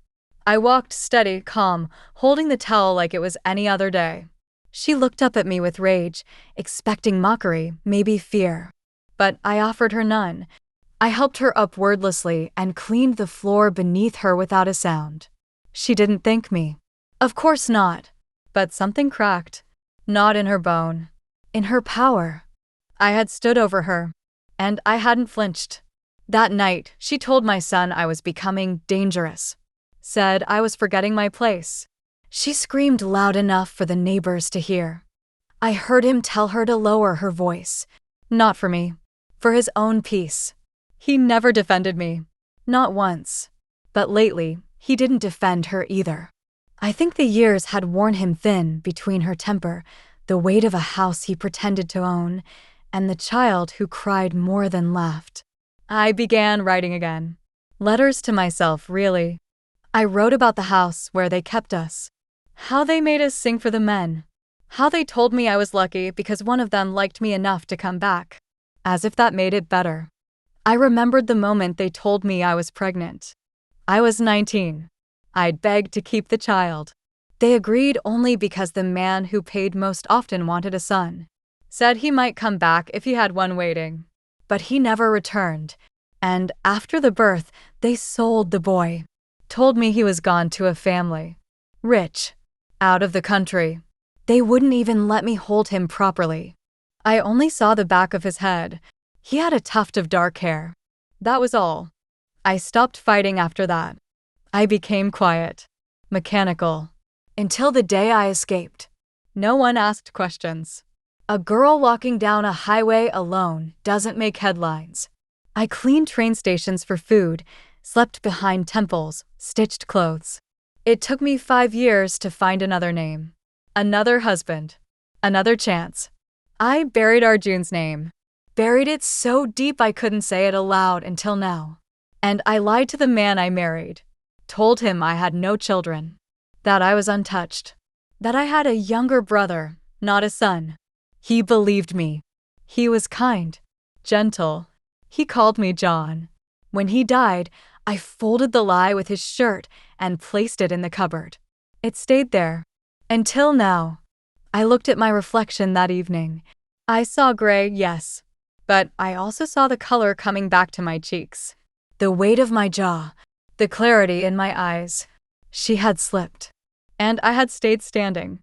I walked steady, calm, holding the towel like it was any other day. She looked up at me with rage, expecting mockery, maybe fear. But I offered her none. I helped her up wordlessly and cleaned the floor beneath her without a sound. She didn't thank me. Of course not. But something cracked. Not in her bone. In her power. I had stood over her. And I hadn't flinched. That night, she told my son I was becoming dangerous. Said I was forgetting my place. She screamed loud enough for the neighbors to hear. I heard him tell her to lower her voice. Not for me. For his own peace. He never defended me. Not once. But lately, he didn't defend her either. I think the years had worn him thin between her temper, the weight of a house he pretended to own, and the child who cried more than laughed. I began writing again. Letters to myself, really. I wrote about the house where they kept us. How they made us sing for the men. How they told me I was lucky because one of them liked me enough to come back. As if that made it better. I remembered the moment they told me I was pregnant. I was 19. I'd begged to keep the child. They agreed only because the man who paid most often wanted a son. Said he might come back if he had one waiting. But he never returned. And after the birth, they sold the boy. Told me he was gone to a family. Rich. Out of the country. They wouldn't even let me hold him properly. I only saw the back of his head. He had a tuft of dark hair. That was all. I stopped fighting after that. I became quiet. Mechanical. Until the day I escaped. No one asked questions. A girl walking down a highway alone doesn't make headlines. I cleaned train stations for food, slept behind temples, stitched clothes. It took me 5 years to find another name. Another husband. Another chance. I buried Arjun's name. Buried it so deep I couldn't say it aloud until now. And I lied to the man I married. Told him I had no children. That I was untouched. That I had a younger brother, not a son. He believed me. He was kind. Gentle. He called me John. When he died, I folded the lie with his shirt and placed it in the cupboard. It stayed there. Until now. I looked at my reflection that evening. I saw gray, yes. But I also saw the color coming back to my cheeks. The weight of my jaw. The clarity in my eyes. She had slipped, and I had stayed standing.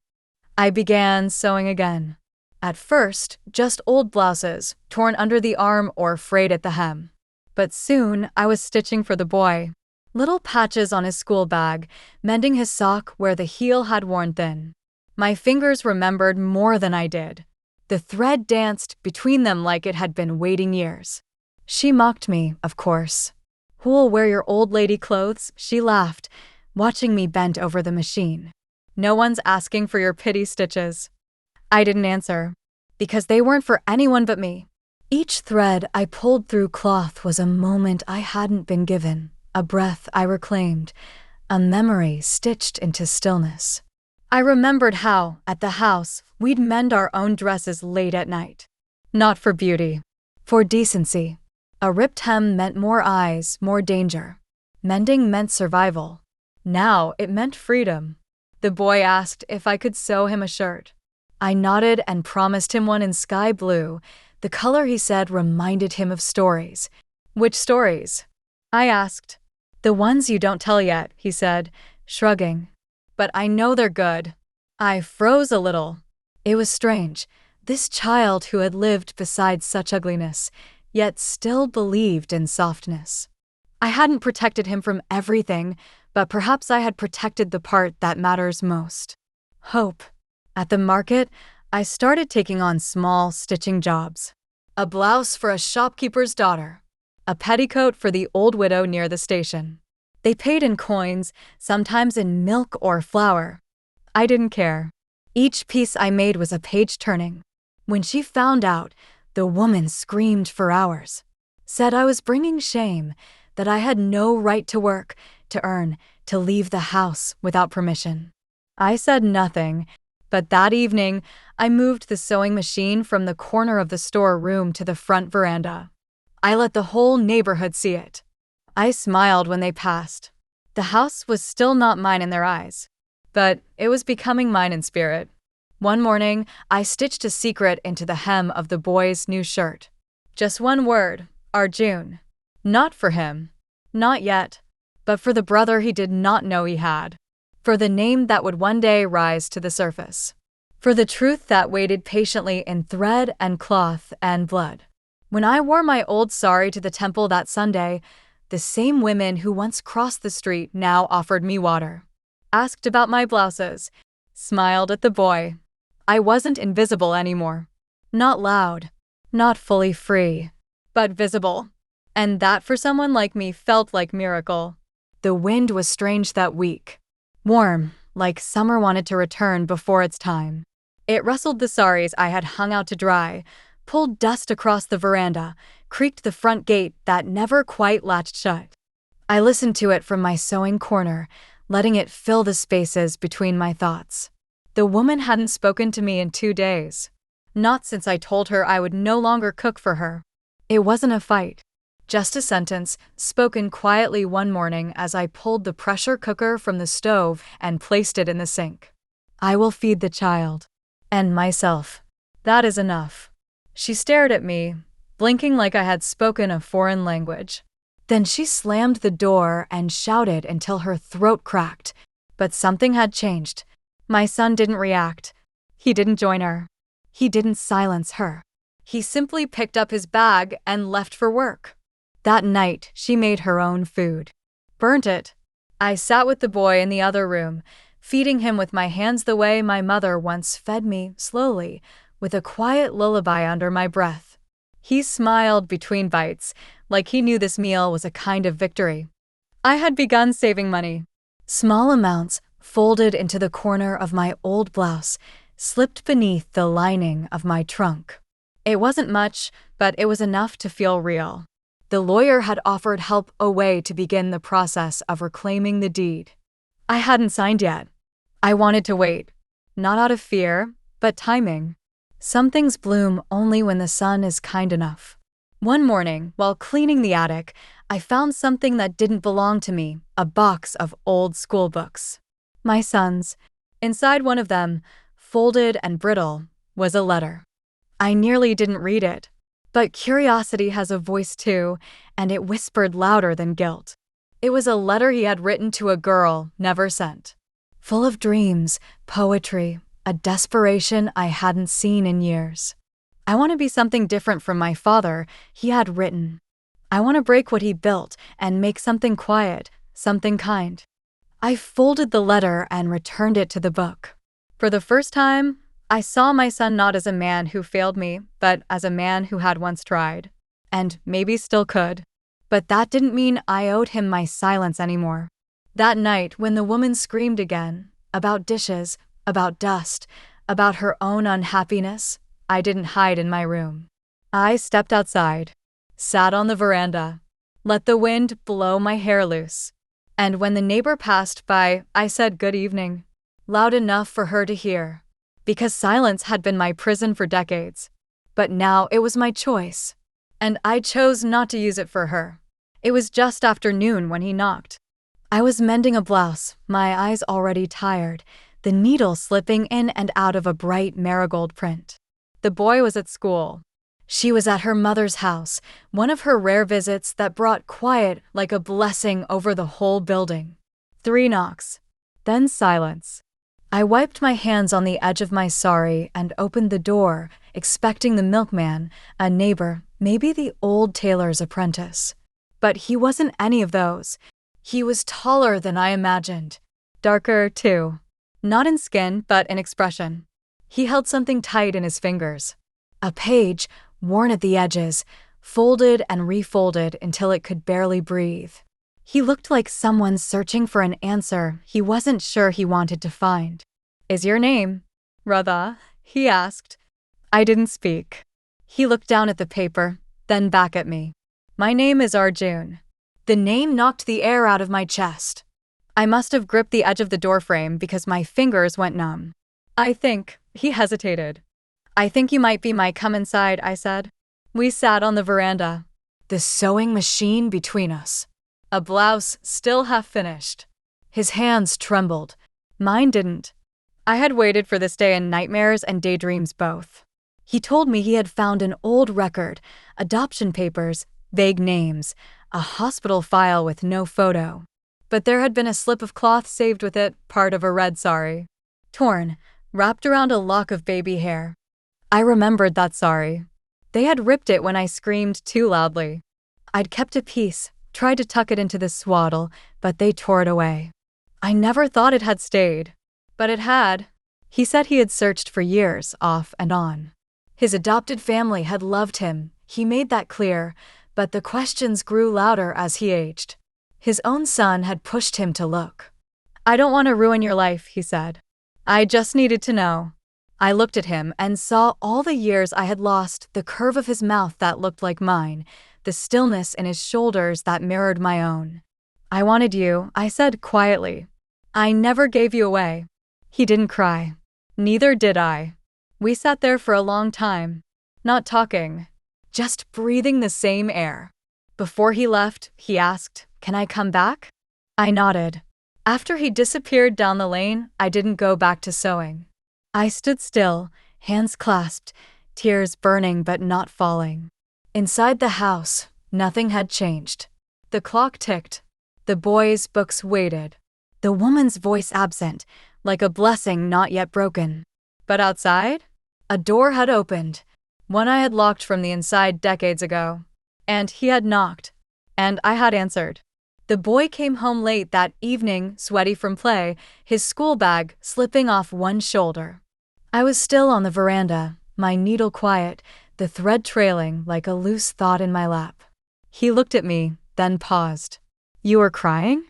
I began sewing again. At first, just old blouses, torn under the arm or frayed at the hem. But soon, I was stitching for the boy. Little patches on his school bag, mending his sock where the heel had worn thin. My fingers remembered more than I did. The thread danced between them like it had been waiting years. She mocked me, of course. "Who'll wear your old lady clothes?" she laughed, watching me bent over the machine. "No one's asking for your pity stitches." I didn't answer, because they weren't for anyone but me. Each thread I pulled through cloth was a moment I hadn't been given, a breath I reclaimed, a memory stitched into stillness. I remembered how, at the house, we'd mend our own dresses late at night. Not for beauty, for decency. A ripped hem meant more eyes, more danger. Mending meant survival. Now it meant freedom. The boy asked if I could sew him a shirt. I nodded and promised him one in sky blue. The color, he said, reminded him of stories. "Which stories?" I asked. "The ones you don't tell yet," he said, shrugging. "But I know they're good." I froze a little. It was strange. This child who had lived beside such ugliness, yet still believed in softness. I hadn't protected him from everything, but perhaps I had protected the part that matters most. Hope. At the market, I started taking on small stitching jobs. A blouse for a shopkeeper's daughter. A petticoat for the old widow near the station. They paid in coins, sometimes in milk or flour. I didn't care. Each piece I made was a page turning. When she found out, the woman screamed for hours. Said I was bringing shame, that I had no right to work, to earn, to leave the house without permission. I said nothing, but that evening, I moved the sewing machine from the corner of the storeroom to the front veranda. I let the whole neighborhood see it. I smiled when they passed. The house was still not mine in their eyes, but it was becoming mine in spirit. One morning, I stitched a secret into the hem of the boy's new shirt. Just one word, Arjun. Not for him. Not yet. But for the brother he did not know he had. For the name that would one day rise to the surface. For the truth that waited patiently in thread and cloth and blood. When I wore my old sari to the temple that Sunday, the same women who once crossed the street now offered me water. Asked about my blouses. Smiled at the boy. I wasn't invisible anymore. Not loud. Not fully free. But visible. And that for someone like me felt like miracle. The wind was strange that week. Warm, like summer wanted to return before its time. It rustled the saris I had hung out to dry, pulled dust across the veranda, creaked the front gate that never quite latched shut. I listened to it from my sewing corner, letting it fill the spaces between my thoughts. The woman hadn't spoken to me in 2 days. Not since I told her I would no longer cook for her. It wasn't a fight. Just a sentence, spoken quietly one morning as I pulled the pressure cooker from the stove and placed it in the sink. "I will feed the child. And myself. That is enough." She stared at me, blinking like I had spoken a foreign language. Then she slammed the door and shouted until her throat cracked. But something had changed. My son didn't react. He didn't join her. He didn't silence her. He simply picked up his bag and left for work. That night, she made her own food. Burnt it. I sat with the boy in the other room, feeding him with my hands the way my mother once fed me, slowly, with a quiet lullaby under my breath. He smiled between bites, like he knew this meal was a kind of victory. I had begun saving money. Small amounts, folded into the corner of my old blouse, slipped beneath the lining of my trunk. It wasn't much, but it was enough to feel real. The lawyer had offered help a way to begin the process of reclaiming the deed. I hadn't signed yet. I wanted to wait. Not out of fear, but timing. Some things bloom only when the sun is kind enough. One morning, while cleaning the attic, I found something that didn't belong to me, a box of old school books. My son's. Inside one of them, folded and brittle, was a letter. I nearly didn't read it. But curiosity has a voice too, and it whispered louder than guilt. It was a letter he had written to a girl never sent. Full of dreams, poetry, a desperation I hadn't seen in years. I want to be something different from my father, he had written. I want to break what he built and make something quiet, something kind. I folded the letter and returned it to the book. For the first time, I saw my son not as a man who failed me, but as a man who had once tried. And maybe still could. But that didn't mean I owed him my silence anymore. That night, when the woman screamed again, about dishes, about dust, about her own unhappiness, I didn't hide in my room. I stepped outside, sat on the veranda, let the wind blow my hair loose. And when the neighbor passed by, I said good evening, loud enough for her to hear. Because silence had been my prison for decades. But now it was my choice. And I chose not to use it for her. It was just after noon when he knocked. I was mending a blouse, my eyes already tired, the needle slipping in and out of a bright marigold print. The boy was at school. She was at her mother's house, one of her rare visits that brought quiet like a blessing over the whole building. 3 knocks. Then silence. I wiped my hands on the edge of my sari and opened the door, expecting the milkman, a neighbor, maybe the old tailor's apprentice. But he wasn't any of those. He was taller than I imagined. Darker, too. Not in skin, but in expression. He held something tight in his fingers. A page, worn at the edges, folded and refolded until it could barely breathe. He looked like someone searching for an answer he wasn't sure he wanted to find. "Is your name Radha?" he asked. I didn't speak. He looked down at the paper, then back at me. "My name is Arjun." The name knocked the air out of my chest. I must have gripped the edge of the doorframe because my fingers went numb. He hesitated. "I think you might be my come inside," I said. We sat on the veranda, the sewing machine between us. A blouse still half finished. His hands trembled. Mine didn't. I had waited for this day in nightmares and daydreams both. He told me he had found an old record, adoption papers, vague names, a hospital file with no photo. But there had been a slip of cloth saved with it, part of a red sari. Torn, wrapped around a lock of baby hair. I remembered that sari. They had ripped it when I screamed too loudly. I'd kept a piece, tried to tuck it into the swaddle, but they tore it away. I never thought it had stayed. But it had. He said he had searched for years, off and on. His adopted family had loved him, he made that clear, but the questions grew louder as he aged. His own son had pushed him to look. "I don't want to ruin your life," he said. "I just needed to know." I looked at him and saw all the years I had lost, the curve of his mouth that looked like mine, the stillness in his shoulders that mirrored my own. "I wanted you," I said quietly. "I never gave you away." He didn't cry. Neither did I. We sat there for a long time, not talking, just breathing the same air. Before he left, he asked, "Can I come back?" I nodded. After he disappeared down the lane, I didn't go back to sewing. I stood still, hands clasped, tears burning but not falling. Inside the house, nothing had changed. The clock ticked. The boys' books waited. The woman's voice absent, like a blessing not yet broken. But outside, a door had opened, one I had locked from the inside decades ago. And he had knocked. And I had answered. The boy came home late that evening, sweaty from play, his school bag slipping off one shoulder. I was still on the veranda, my needle quiet, the thread trailing like a loose thought in my lap. He looked at me, then paused. "You were crying?"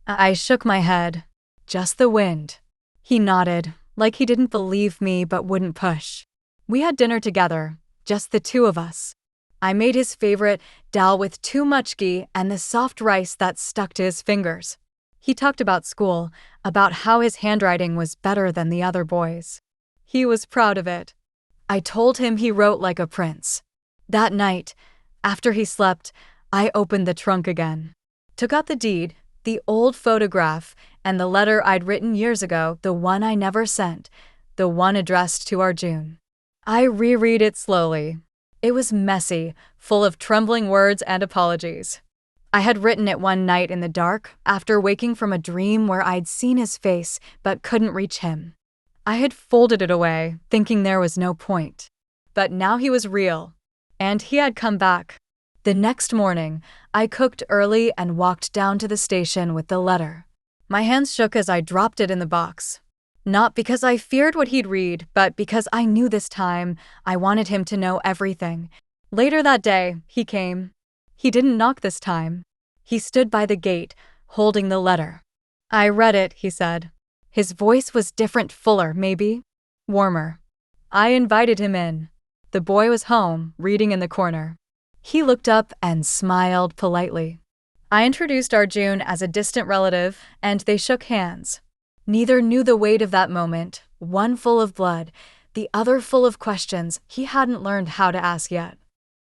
I shook my head. "Just the wind." He nodded, like he didn't believe me but wouldn't push. We had dinner together, just the two of us. I made his favorite dal with too much ghee and the soft rice that stuck to his fingers. He talked about school, about how his handwriting was better than the other boys. He was proud of it. I told him he wrote like a prince. That night, after he slept, I opened the trunk again. Took out the deed, the old photograph, and the letter I'd written years ago, the one I never sent, the one addressed to Arjun. I reread it slowly. It was messy, full of trembling words and apologies. I had written it one night in the dark, after waking from a dream where I'd seen his face but couldn't reach him. I had folded it away, thinking there was no point. But now he was real, and he had come back. The next morning, I cooked early and walked down to the station with the letter. My hands shook as I dropped it in the box. Not because I feared what he'd read, but because I knew this time I wanted him to know everything. Later that day, he came. He didn't knock this time. He stood by the gate, holding the letter. I read it, he said. His voice was different, fuller, maybe, warmer. I invited him in. The boy was home, reading in the corner. He looked up and smiled politely. I introduced Arjun as a distant relative, and they shook hands. Neither knew the weight of that moment, one full of blood, the other full of questions he hadn't learned how to ask yet.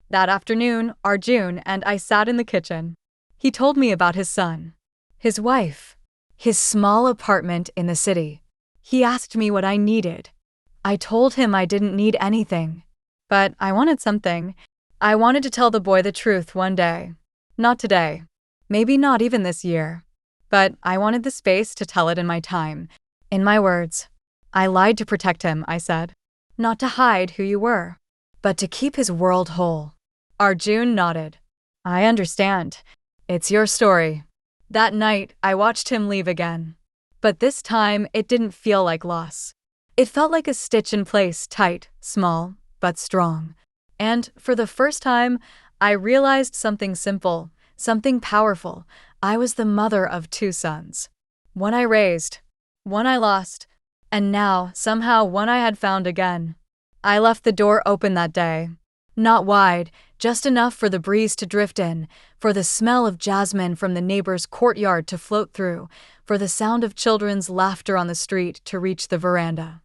That afternoon, Arjun and I sat in the kitchen. He told me about his son, his wife, his small apartment in the city. He asked me what I needed. I told him I didn't need anything. But I wanted something. I wanted to tell the boy the truth one day. Not today. Maybe not even this year. But I wanted the space to tell it in my time. In my words. I lied to protect him, I said. Not to hide who you were, but to keep his world whole. Arjun nodded. I understand. It's your story. That night, I watched him leave again. But this time, it didn't feel like loss. It felt like a stitch in place, tight, small, but strong. And for the first time, I realized something simple, something powerful. I was the mother of two sons. One I raised, one I lost, and now, somehow, one I had found again. I left the door open that day. Not wide, just enough for the breeze to drift in, for the smell of jasmine from the neighbor's courtyard to float through, for the sound of children's laughter on the street to reach the veranda.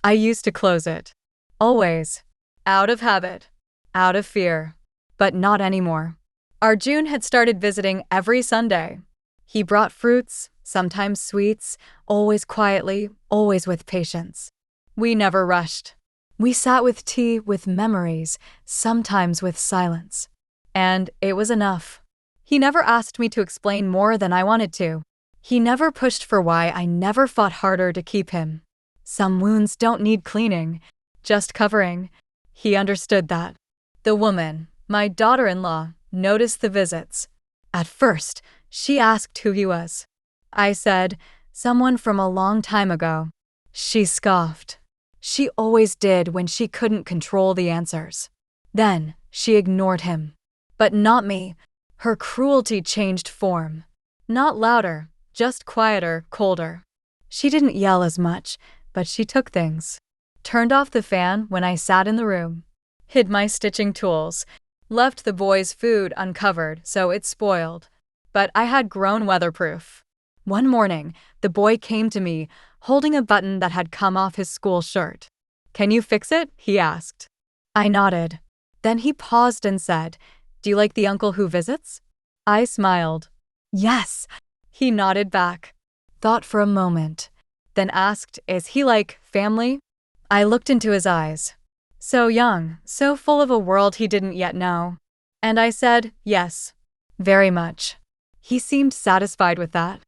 I used to close it. Always. Out of habit. Out of fear. But not anymore. Arjun had started visiting every Sunday. He brought fruits, sometimes sweets, always quietly, always with patience. We never rushed. We sat with tea, with memories, sometimes with silence. And it was enough. He never asked me to explain more than I wanted to. He never pushed for why. I never fought harder to keep him. Some wounds don't need cleaning, just covering. He understood that. The woman, my daughter-in-law, noticed the visits. At first, she asked who he was. I said, someone from a long time ago. She scoffed. She always did when she couldn't control the answers. Then, she ignored him. But not me. Her cruelty changed form. Not louder, just quieter, colder. She didn't yell as much, but she took things. Turned off the fan when I sat in the room. Hid my stitching tools. Left the boy's food uncovered so it spoiled. But I had grown weatherproof. One morning, the boy came to me, holding a button that had come off his school shirt. Can you fix it? He asked. I nodded. Then he paused and said, Do you like the uncle who visits? I smiled. Yes. He nodded back. Thought for a moment. Then asked, Is he like family? I looked into his eyes. So young, so full of a world he didn't yet know. And I said, Yes. Very much. He seemed satisfied with that.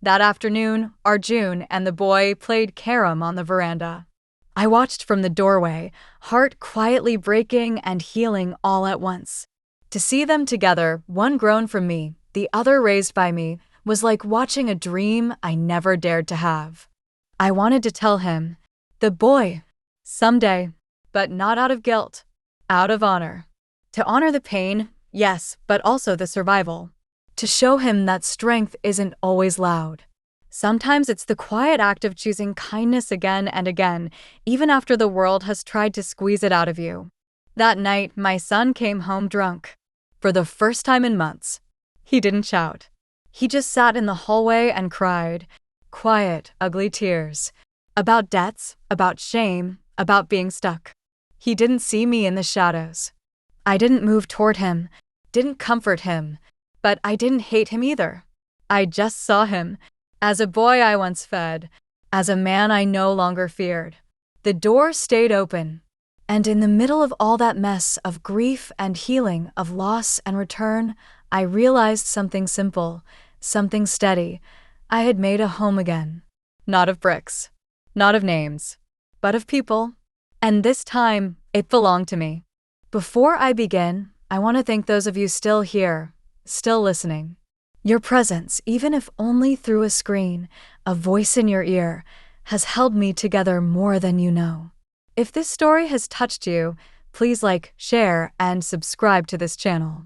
That afternoon, Arjun and the boy played carom on the veranda. I watched from the doorway, heart quietly breaking and healing all at once. To see them together, one grown from me, the other raised by me, was like watching a dream I never dared to have. I wanted to tell him, the boy, someday, but not out of guilt, out of honor. To honor the pain, yes, but also the survival. To show him that strength isn't always loud. Sometimes it's the quiet act of choosing kindness again and again, even after the world has tried to squeeze it out of you. That night, my son came home drunk. For the first time in months. He didn't shout. He just sat in the hallway and cried. Quiet, ugly tears. About debts, about shame, about being stuck. He didn't see me in the shadows. I didn't move toward him, didn't comfort him, but I didn't hate him either. I just saw him, as a boy I once fed, as a man I no longer feared. The door stayed open, and in the middle of all that mess of grief and healing, of loss and return, I realized something simple, something steady. I had made a home again. Not of bricks, not of names, but of people. And this time, it belonged to me. Before I begin, I want to thank those of you still here, still listening. Your presence, even if only through a screen, a voice in your ear, has held me together more than you know. If this story has touched you, please like, share, and subscribe to this channel.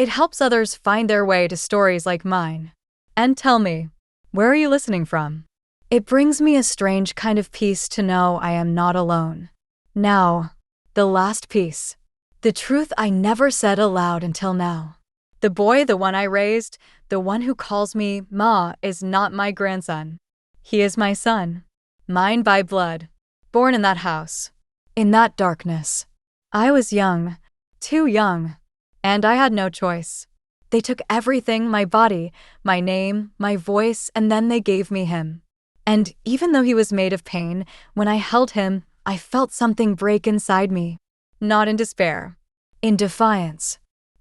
It helps others find their way to stories like mine. And tell me, where are you listening from? It brings me a strange kind of peace to know I am not alone. Now, the last piece. The truth I never said aloud until now. The boy, the one I raised, the one who calls me Ma, is not my grandson. He is my son. Mine by blood. Born in that house. In that darkness. I was young. Too young. And I had no choice. They took everything, my body, my name, my voice, and then they gave me him. And even though he was made of pain, when I held him, I felt something break inside me. Not in despair. In defiance.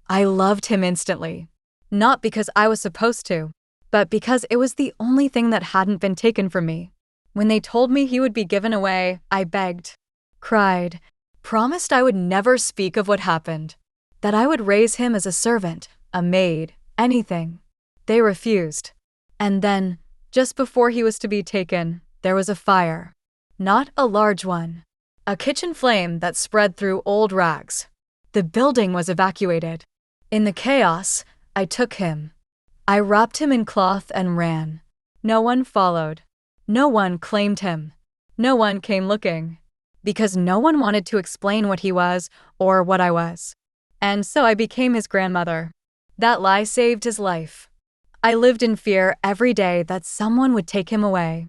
I loved him instantly. Not because I was supposed to, but because it was the only thing that hadn't been taken from me. When they told me he would be given away, I begged, cried, promised I would never speak of what happened, that I would raise him as a servant, a maid, anything. They refused. And then, just before he was to be taken, there was a fire. Not a large one. A kitchen flame that spread through old rags. The building was evacuated. In the chaos, I took him. I wrapped him in cloth and ran. No one followed. No one claimed him. No one came looking. Because no one wanted to explain what he was or what I was. And so I became his grandmother. That lie saved his life. I lived in fear every day that someone would take him away.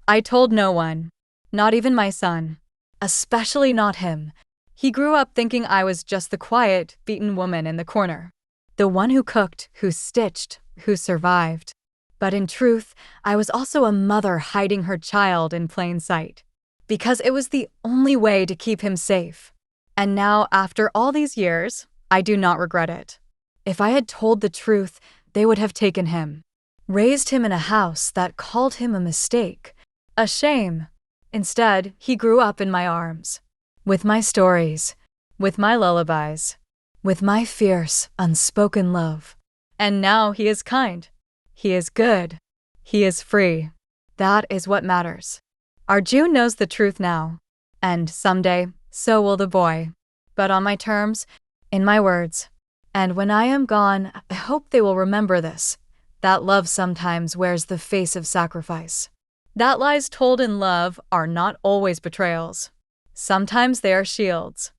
I told no one. Not even my son. Especially not him. He grew up thinking I was just the quiet, beaten woman in the corner. The one who cooked, who stitched, who survived. But in truth, I was also a mother hiding her child in plain sight. Because it was the only way to keep him safe. And now, after all these years, I do not regret it. If I had told the truth, they would have taken him. Raised him in a house that called him a mistake. A shame. Instead, he grew up in my arms. With my stories. With my lullabies. With my fierce, unspoken love. And now he is kind. He is good. He is free. That is what matters. Our June knows the truth now. And someday, so will the boy. But on my terms, in my words. And when I am gone, I hope they will remember this. That love sometimes wears the face of sacrifice. That lies told in love are not always betrayals. Sometimes they are shields.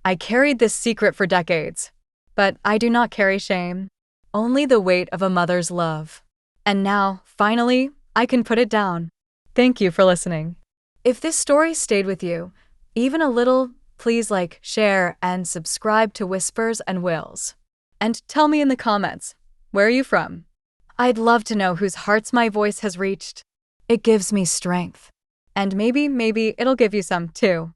I carried this secret for decades. But I do not carry shame. Only the weight of a mother's love. And now, finally, I can put it down. Thank you for listening. If this story stayed with you, even a little, please like, share, and subscribe to Whispers and Wills. And tell me in the comments, where are you from? I'd love to know whose hearts my voice has reached. It gives me strength. And maybe it'll give you some too.